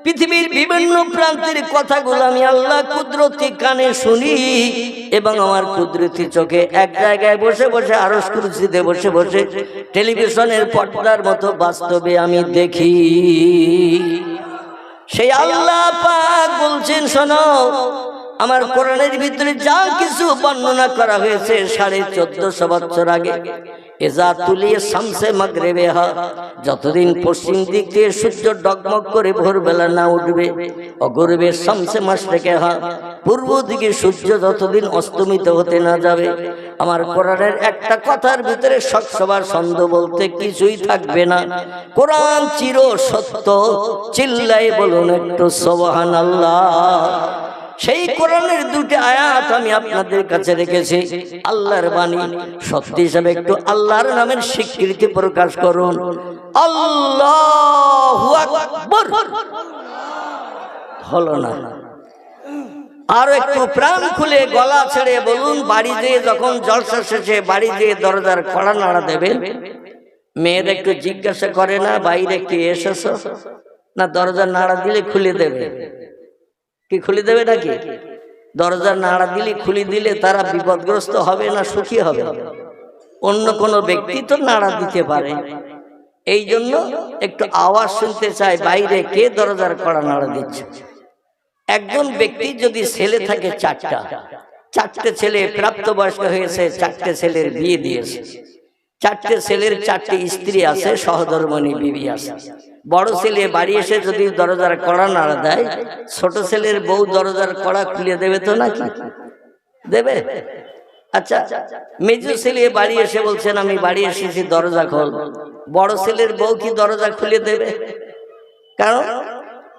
পৃথিবীর বিভিন্ন প্রান্তের কথাগুলো আমি আল্লাহ কুদরতি কানে শুনি এবং আমার কুদরতি চোখে এক জায়গায় বসে বসে আরশ কুরসিতে বসে বসে টেলিভিশনের পর্দার মতো বাস্তবে আমি দেখি। সেই আল্লাহ পাক বলছেন, শোনো, আমার কোরআনের ভিতরে যা কিছু বর্ণনা করা হয়েছে 1450 বছর আগে, এজা তুলিয়ে শামসে মাগরিবেহা, যতদিন পশ্চিম দিক থেকে সূর্য ডগমগ করে ভোরবেলা না উঠবে, অগরবে শামসে মাশরিকেহা, পূর্ব দিকে সূর্য যতদিন অস্তমিত হতে না যাবে, আমার কোরআনের একটা কথার ভিতরে সবসবার সন্দেহ বলতে কিছুই থাকবে না। কোরআন চির সত্য, চিল্লাই বলুন একটু সুবহানাল্লাহ। সেই কোরআনের দুটি আয়াত আমি আপনাদের কাছে রেখেছি, আল্লাহর বাণী সত্যি হিসাবে একটু আল্লাহর নামের স্বীকৃতি প্রকাশ করুন। আল্লাহু আকবার। হলো না? আর একটু প্রাণ খুলে গলা ছেড়ে বলুন, বাড়ি যেয়ে যখন জলসা শেষে বাড়ি যেয়ে দরজার কড়া নাড়া দেবেন, মেয়ের একটু জিজ্ঞাসা করে না বাইরে কে এসেছো? না দরজা নাড়া দিলে খুলে দেবে? কি খুলে দেবে নাকি? দরজা নাড়া দিলে খুলে দিলে তারা বিপদগ্রস্ত হবে না সুখী হবে? অন্য কোনো ব্যক্তি তো নাড়া দিতে পারে। এই জন্য একটু আওয়াজ শুনতে চাই, বাইরে কে দরজার কড়া নাড়া দিচ্ছে। একজন ব্যক্তি যদি ছেলে থাকে চারটে ছেলে প্রাপ্তবয়স্ক হয়েছে, চারটে ছেলের বিয়ে দিয়েছে, চারটে ছেলের চারটে স্ত্রী আছে, সহধর্মিণী বিবি আছে। বড় ছেলে বাড়ি এসে যদি দরজার কড়া নাড়া দেয়, ছোট ছেলের বউ দরজার কড়া খুলে দেবে তো নাকি? দেবে? আচ্ছা, মেজো ছেলে বাড়ি এসে বলছেন আমি বাড়ি এসেছি দরজা খোল, বড় ছেলের বউ কি দরজা খুলে দেবে? কারণ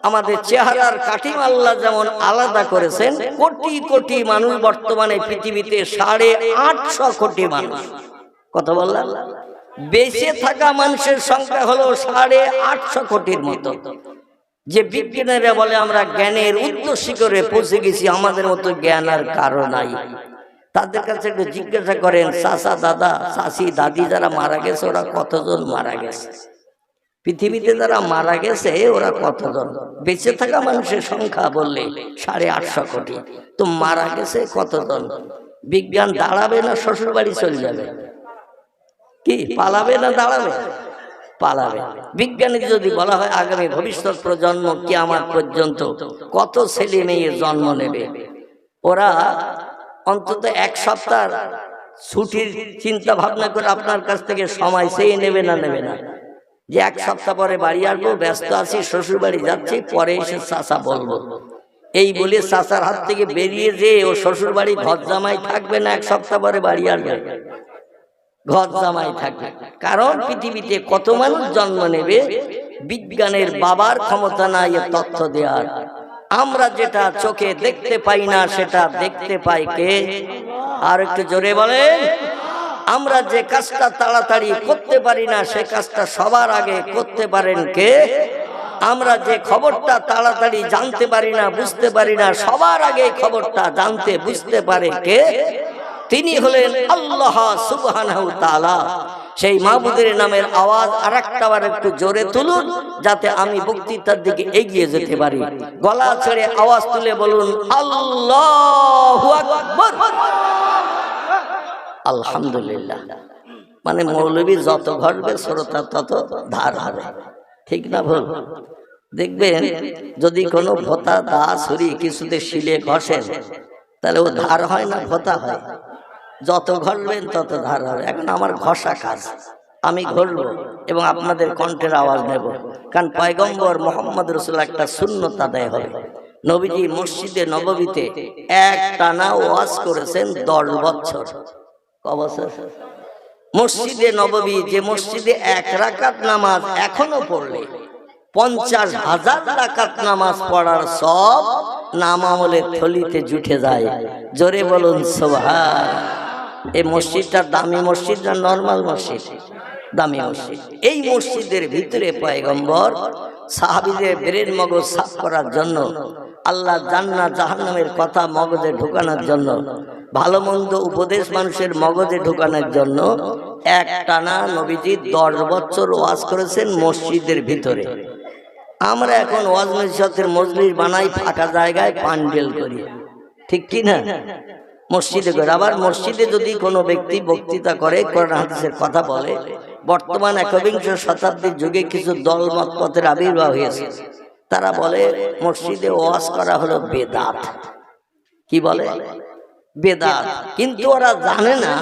আমাদের চেহারার কাটিং আল্লাহ যেমন আলাদা করেছেন, কোটি কোটি মানুষ বর্তমানে পৃথিবীতে 850 কোটি মানুষ। কত বললাম? বেঁচে থাকা মানুষের সংখ্যা হলো 850 কোটির মতো। যে বিজ্ঞানীরা বলে আমরা জ্ঞানের উচ্চ শিখরে পৌঁছে গেছি, আমাদের মতো জ্ঞান আর কারো নাই। তাদের কাছে একটু জিজ্ঞাসা করেন, চাচা দাদা চাচি দাদি যারা মারা গেছে ওরা কতজন মারা গেছে? পৃথিবীতে যারা মারা গেছে ওরা কতজন? বেঁচে থাকা মানুষের সংখ্যা বললে 850 কোটি, তো মারা গেছে কতজন? বিজ্ঞান দাঁড়াবে না শ্বশুর বাড়ি চলে যাবে? কি পালাবে না দাঁড়াবে? পালাবে। বিজ্ঞানী যদি বলা হয় আগামী ভবিষ্যৎ প্রজন্ম কিয়ামত পর্যন্ত কত ছেলে মেয়ে জন্ম নেবে, ওরা অন্তত 1 সপ্তাহ ছুটির চিন্তা ভাবনা করে আপনার কাছ থেকে সময় চেয়ে নেবে না? নেবে না? যে 1 সপ্তাহ পরে বাড়ি আসবো, ব্যস্ত আছি, শ্বশুর বাড়ি যাচ্ছি, পরে এসে চাচা বলবো, এই বলে চাচার হাত থেকে বেরিয়ে যে ও শ্বশুর বাড়ি ঘর জামাই থাকবে না, 1 সপ্তাহ পরে বাড়ি আসবে ঘর জামাই থাকবে। কারণ পৃথিবীতে কত মানুষ জন্ম নেবে বিজ্ঞানের বাবার ক্ষমতা নাই এ তথ্য দেওয়ার। আমরা যেটা চোখে দেখতে পাই না সেটা দেখতে পাই কে? আর একটু জোরে বলেন। আমরা যে কাজটা তাড়াতাড়ি করতে পারি না সে কাজটা সবার আগে করতে পারেন কে? আমরা যে খবরটা তাড়াতাড়ি জানতে পারি না বুঝতে পারি না, সবার আগে খবরটা জানতে বুঝতে পারে কে? তিনি হলেন আল্লাহ সুবহানাহু ওয়া তাআলা। সেই মাবুদের নামের আওয়াজ আরেকটাবার একটু জোরে তুলুন, যাতে আমি বক্তৃতার দিকে এগিয়ে যেতে পারি। গলা ছেড়ে আওয়াজ তুলে বলুন আল্লাহু আকবার। আলহামদুলিল্লাহ। মানে মৌলবী যত ঘটবে শ্রোতা তত ধার হবে, ঠিক না ভুল? দেখবেন যদি কোনো ভোতা দা ছুরি কিছুতে শিলে ঘষেন তাহলে ও ধার হয় না ভোতা হয়? যত ঘষবেন তত ধার হবে। এখন আমার ঘষা কাজ, আমি ঘষবো এবং আপনাদের কণ্ঠের আওয়াজ নেব, কারণ পয়গম্বর মুহাম্মদ রাসূলুল্লাহ একটা সুন্নত আদায় হবে। নবীজি মসজিদে নববীতে একটানা ওয়াজ করেছেন 10 বছর। ক বছর? মসজিদে নববী, যে মসজিদে 1 রাকাত নামাজ এখনো পড়লে 50,000 রাকাত নামাজ পড়ার সব নামামলের থলিতে জুটে যায়। জোরে বলুন সুবহান। এই মসজিদটা দামি মসজিদ না নরমাল মসজিদ? দামি মসজিদ। এই মসজিদের ভিতরে পয়গম্বর সাহাবীদের ব্রেন মগজ সাফ করার জন্য, আল্লাহ জান্নাত জাহান্নামের কথা মগজে ঢোকানোর জন্য, ভালো মন্দ উপদেশ মানুষের মগজে ঢোকানোর জন্য একটানা নবীজি 10 বছর ওয়াজ করেছেন মসজিদের ভিতরে। আমরা এখন ওয়াজ নসিহতের মজলিস বানাই, ফাঁকা জায়গায় প্যান্ডেল করি, ঠিক কি না? মসজিদে করে। আবার মসজিদে যদি কোনো ব্যক্তি বক্তৃতা করে, কোরআন হাদিসের কথা বলে, বর্তমান একবিংশ শতাব্দীর যুগে কিছু দলমত পথের আবির্ভাব হয়েছে। তারা বলে মসজিদে ওয়াজ করা হলো বেদাত। কি বলে? বেদাত। কিন্তু ওরা জানে না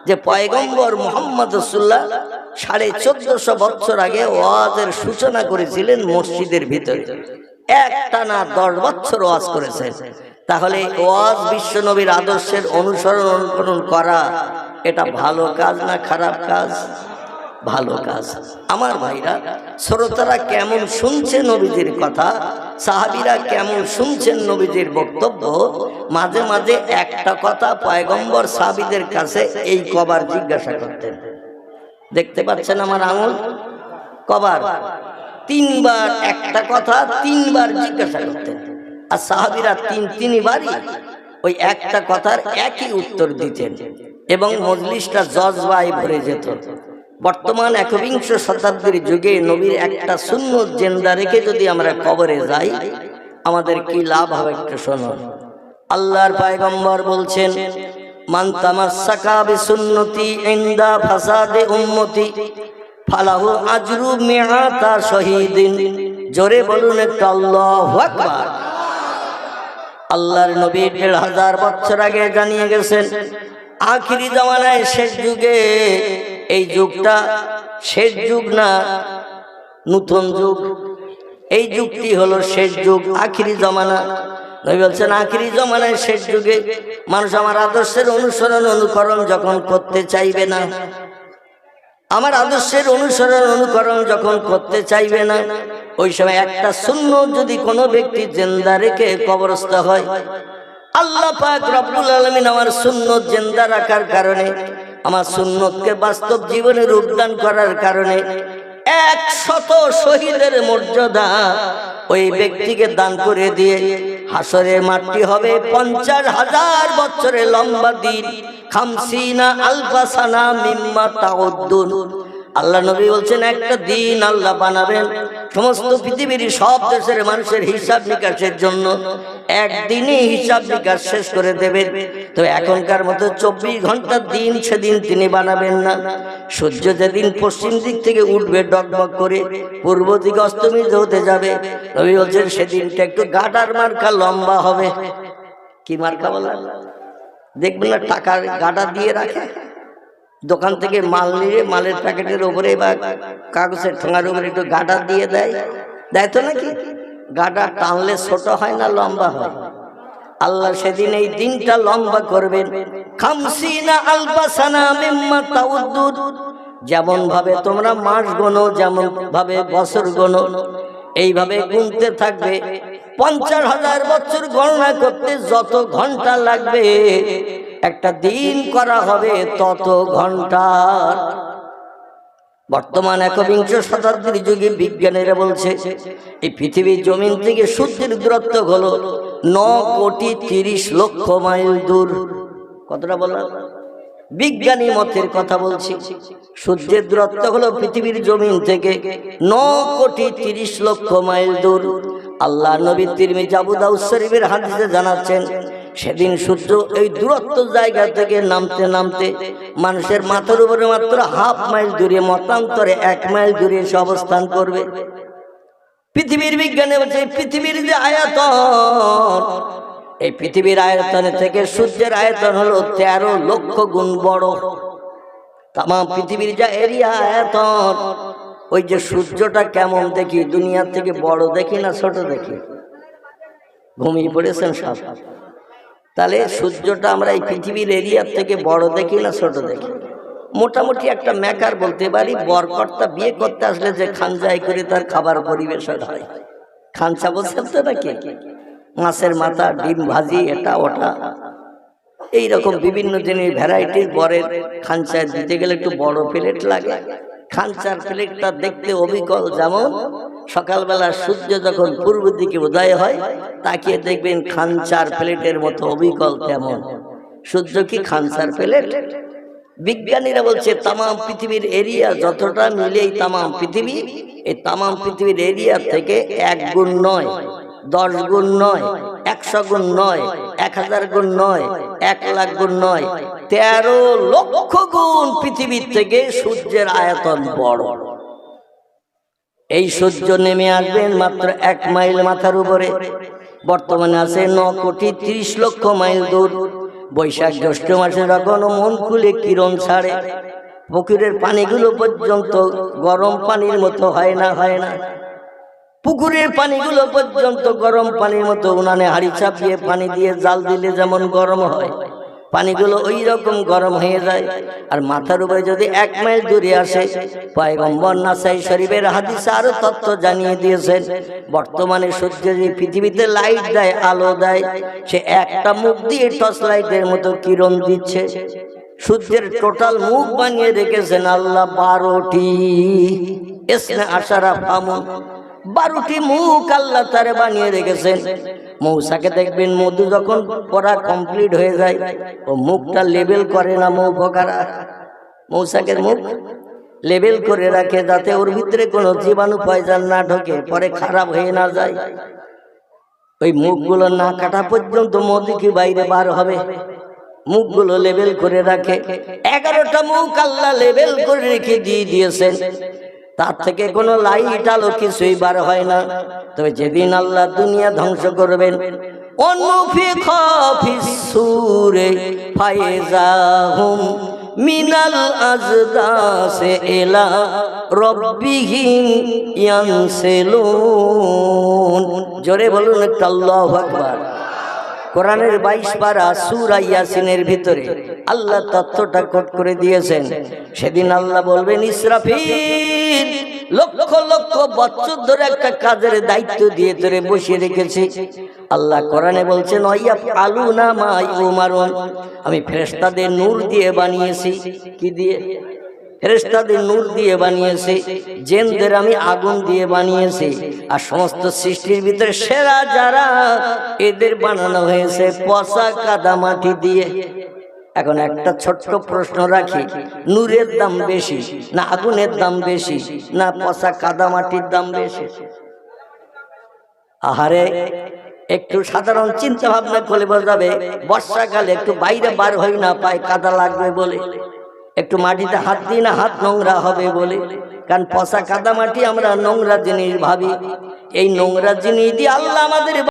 যে পয়গম্বর মুহাম্মদ রাসূলুল্লাহ 1450 বছর আগে ওয়াজের সূচনা করেছিলেন মসজিদের ভিতরে। একটানা 10 বছর ওয়াজ করেছেন। তাহলে ওয়াজ বিশ্ব নবীর আদর্শের অনুসরণ অনুকরণ করা এটা ভালো কাজ না খারাপ কাজ? ভালো কাজ। আমার ভাইরা, শ্রোতারা কেমন শুনছে নবীজির কথা, সাহাবীরা কেমন শুনছেন নবীজির বক্তব্য, মাঝে মাঝে একটা কথা পয়গম্বর সাহাবীদের কাছে এই কবার জিজ্ঞাসা করতেন। দেখতে পাচ্ছেন আমার আঙুল? কবার? 3 বার একটা কথা 3 বার জিজ্ঞাসা করতেন। আর সাহাবীরা তিনবারই ওই একটা কথার একই উত্তর দিতেন এবং মজলিসটা জজবায় ভরে যেত। বর্তমান ১বিংশ শতাব্দীর যুগে নবীর একটা সুন্নত জিন্দা রেখে যদি আমরা কবরে যাই আমাদের কি লাভ হবে একটু শুনুন। আল্লাহর পয়গম্বর বলছেন, মান তামাসসাকা বিসুন্নতি ইনদা ফাসাদে উম্মতি ফালাহু আজরু মিআতা শহীদিন। জোরে বলুন একটু আল্লাহু আকবার। আল্লাহর নবী ১৫০০ বছর আগে জানিয়ে গেছেন, আখিরি জামানায় শেষ যুগে, এই যুগটা শেষ যুগ না নতুন যুগ, এই যুগটি হলো শেষ যুগ, আখিরি জামানা। নবী বলছেন আখিরি জামানায় শেষ যুগে মানুষ আমার আদর্শের অনুসরণ অনুকরণ যখন করতে চাইবে না, আমার আদর্শের অনুসরণ অনুকরণ যখন করতে চাইবে না, ওই সময় একটা সুন্নত যদি কোনো ব্যক্তি জিন্দা রেখে কবরস্থ হয়, আল্লাহ পাক রব্বুল আলামিন আমার সুন্নত জিন্দা রাখার কারণে, আমার সুন্নতকে বাস্তব জীবনে রূপদান করার কারণে ১০০ শহীদের মর্যাদা ওই ব্যক্তিকে দান করে দিয়ে হাসরের মাঠটি হবে ৫০,০০০ বছরের লম্বা দিন, ৫০ আলফা সানা মিম্মা তাউদ্দুন। আল্লাহ নবী বলছেন একটা দিন আল্লাহ বানাবেন সমস্ত পৃথিবীর সব দেশের মানুষের হিসাব নিকাশের জন্য, একদিনই হিসাব নিকাশ শেষ করে দেবেন। তো এখনকার মতো ২৪ ঘন্টার দিন সেদিন তিনি বানাবেন না। সূর্য যেদিন পশ্চিম দিক থেকে উঠবে ডগমগ করে, পূর্ব দিকে অস্তমিত হতে যাবে, নবী বলছেন সেদিনটা একটু গাডার মার্কা লম্বা হবে। কি মার্কা বলা? দেখবেন না টাকার গাডা দিয়ে রাখে, দোকান থেকে মাল নিয়ে মালের প্যাকেটের উপরে বা কাগজের ঠোঙার উপরে একটু গাডা দিয়ে দেয়, দেয় তো নাকি? গাডা টানলে ছোট হয় না লম্বা হয়? আল্লাহ সেদিন এই দিনটা লম্বা করবেন। ৫০ আলফা সানা মিম্মা তাউদ্দুন। যেমন ভাবে তোমরা মাস গোনো, যেমন ভাবে বছর গোনো, এইভাবে গুনতে থাকবে। ৫০,০০০ বছর গণনা করতে যত ঘন্টা লাগবে একটা দিন করা হবে তত ঘন্টা। বর্তমান ১বিংশ শতাব্দীর যুগে বিজ্ঞানীরা বলছে এই পৃথিবীর জমিন থেকে সূর্যের দূরত্ব হলো ৯,৩০,০০,০০০ মাইল দূর। কতটা বললাম? বিজ্ঞানী মতের কথা বলছি। সূর্যের দূরত্ব হলো পৃথিবীর জমিন থেকে ৯,৩০,০০,০০০ মাইল দূর। আল্লাহ নবী তিরমিজি আবু দাউদ শরীফের হাদিসে জানাচ্ছেন সেদিন সূর্য এই দূরত্ব জায়গা থেকে নামতে নামতে মানুষের মাথার উপরে মাত্র হাফ মাইল দূরে, মতান্তরে ১ মাইল দূরে এসে অবস্থান করবে। পৃথিবীর বিজ্ঞানে বলছে পৃথিবীর যে আয়তন, এই পৃথিবীর আয়তনের থেকে সূর্যের আয়তন হলো ১৩ লক্ষ গুণ বড়। তাম পৃথিবীর যা এরিয়া আয়তন, ওই যে সূর্যটা কেমন দেখি, দুনিয়ার থেকে বড় দেখি না ছোট দেখি? ঘুমিয়ে পড়েছেন সব? তাহলে সূর্যটা আমরা এই পৃথিবীর এরিয়ার থেকে বড় দেখি না ছোট দেখি? মোটামুটি একটা মেকার বলতে পারি, বরকর্তা বিয়ে করতে আসলে যে খানজাই করে তার খাবার পরিবেশন হয়, খানসা বলছেন তো নাকি? মাছের মাথা, ডিম ভাজি, এটা ওটা, এইরকম বিভিন্ন জিনিস ভ্যারাইটির বরের খানসায় দিতে গেলে একটু বড় প্লেট লাগে। খানসার প্লেটটা দেখতে অবিকল, যেমন সকালবেলা সূর্য যখন পূর্ব দিকে উদয় হয় তাকিয়ে দেখবেন খানসার প্লেটের মতো অবিকল, তেমন সূর্য কি খানসার প্লেট? বিজ্ঞানীরা বলছে তাম পৃথিবীর এরিয়া যতটা মিলে এই তাম পৃথিবী, এই তাম পৃথিবীর এরিয়া থেকে ১ গুণ নয়, ১০ গুণ নয়, ১০০ গুণ নয়, ১০০০ গুণ নয়, ১,০০,০০০ গুণ নয়, ১৩ লক্ষ গুণ পৃথিবীর থেকে সূর্যের আয়তন বড়। এই সূর্য নেমে আসবেন মাত্র ১ মাইল মাথার উপরে। বর্তমানে আছে ৯,৩০,০০,০০০ মাইল দূর। বৈশাখ জ্যৈষ্ঠ মাসে যখন মন খুলে কিরণ ছাড়ে, পুকুরের পানিগুলো পর্যন্ত গরম পানির মতো হয় না? পুকুরের পানিগুলো পর্যন্ত গরম পানির মতো, উনানে হাড়ি চাপিয়ে পানি দিয়ে জাল দিলে যেমন গরম হয়, পানিগুলো ওই রকম গরম হয়ে যায়। আর মাথার উপরে যদি ১ মাইল দূরে আসে, পয়গম্বর নাসাই শরীফের হাদিসে আরো তথ্য জানিয়ে দিয়েছেন, বর্তমানে সূর্য যে পৃথিবীতে লাইট দেয়, আলো দেয়, সে একটা মুখ দিয়ে টর্চ লাইটের মতো কিরণ দিচ্ছে। সূর্যের টোটাল মুখ বানিয়ে রেখেছেন আল্লাহ ১২টি। এসনে আশারা ফামুন, 12টি মুখ আল্লাহ তারে বানিয়ে রেখেছেন। মৌসাকে দেখবেন মধু যখন পড়া কমপ্লিট হয়ে যায় ও মুখটা লেবেল করে না, মৌসাকের মুখ লেবেল করে রাখে যাতে ওর ভিতরে কোনো জীবাণু পয়জন না ঢোকে, পরে খারাপ হয়ে না যায়। ওই মুখগুলো না কাটা পর্যন্ত মধু কি বাইরে বার হবে, মুখগুলো লেবেল করে রাখে। 11টা মুখ আল্লাহ লেবেল করে রেখে দিয়েছেন, তার থেকে কোনো লাইট আলো কিছুই বার হয় না। তবে যেদিন আল্লাহ দুনিয়া ধ্বংস করবেন, অনুফিখা ফিসসূরে ফাইজাহুম মিনাল আজদাসে ইলা রাব্বিহিম ইয়ানসিলুন। জোরে বলুন একটা আল্লাহু আকবার। কোরআনের 22 পারা সূরা ইয়াসিনের ভিতরে আল্লাহ তথ্যটা কোট করে দিয়েছেন। সেদিন আল্লাহ বলবেন, ইসরাফিল, লক্ষ লক্ষ বছর ধরে একটা কাজের দায়িত্ব দিয়ে তোরে বসিয়ে রেখেছি। আল্লাহ কোরআনে বলছেন, আলুনা মা ইউমারুন, আমি ফেরেশতাদের নূর দিয়ে বানিয়েছি। কি দিয়ে? ফেরেশতাদের নূর দিয়ে বানিয়েছি, জিনদের আমি আগুন দিয়ে বানিয়েছি, আর সমস্ত সৃষ্টির ভিতরে সেরা যারা এদের বানানো হয়েছে পচা কাদা মাটি দিয়ে। এখন একটা ছোট্ট প্রশ্ন রাখি, নূরের দাম বেশি না আগুনের দাম বেশি না পচা কাদা মাটির দাম বেশি? আহারে, একটু সাধারণ চিন্তা ভাবনা করলে বোঝা যাবে। বর্ষাকালে একটু বাইরে বার হই না, পায়ে কাদা লাগবে বলে, একটু মাটিতে হাত দিই না, হাত নোংরা হবে বলে। কারণ পচা কাদা মাটি আমরা নোংরা জিনিস ভাবি, এই নোংরা জিনিস দিয়ে আল্লাহ আমাদের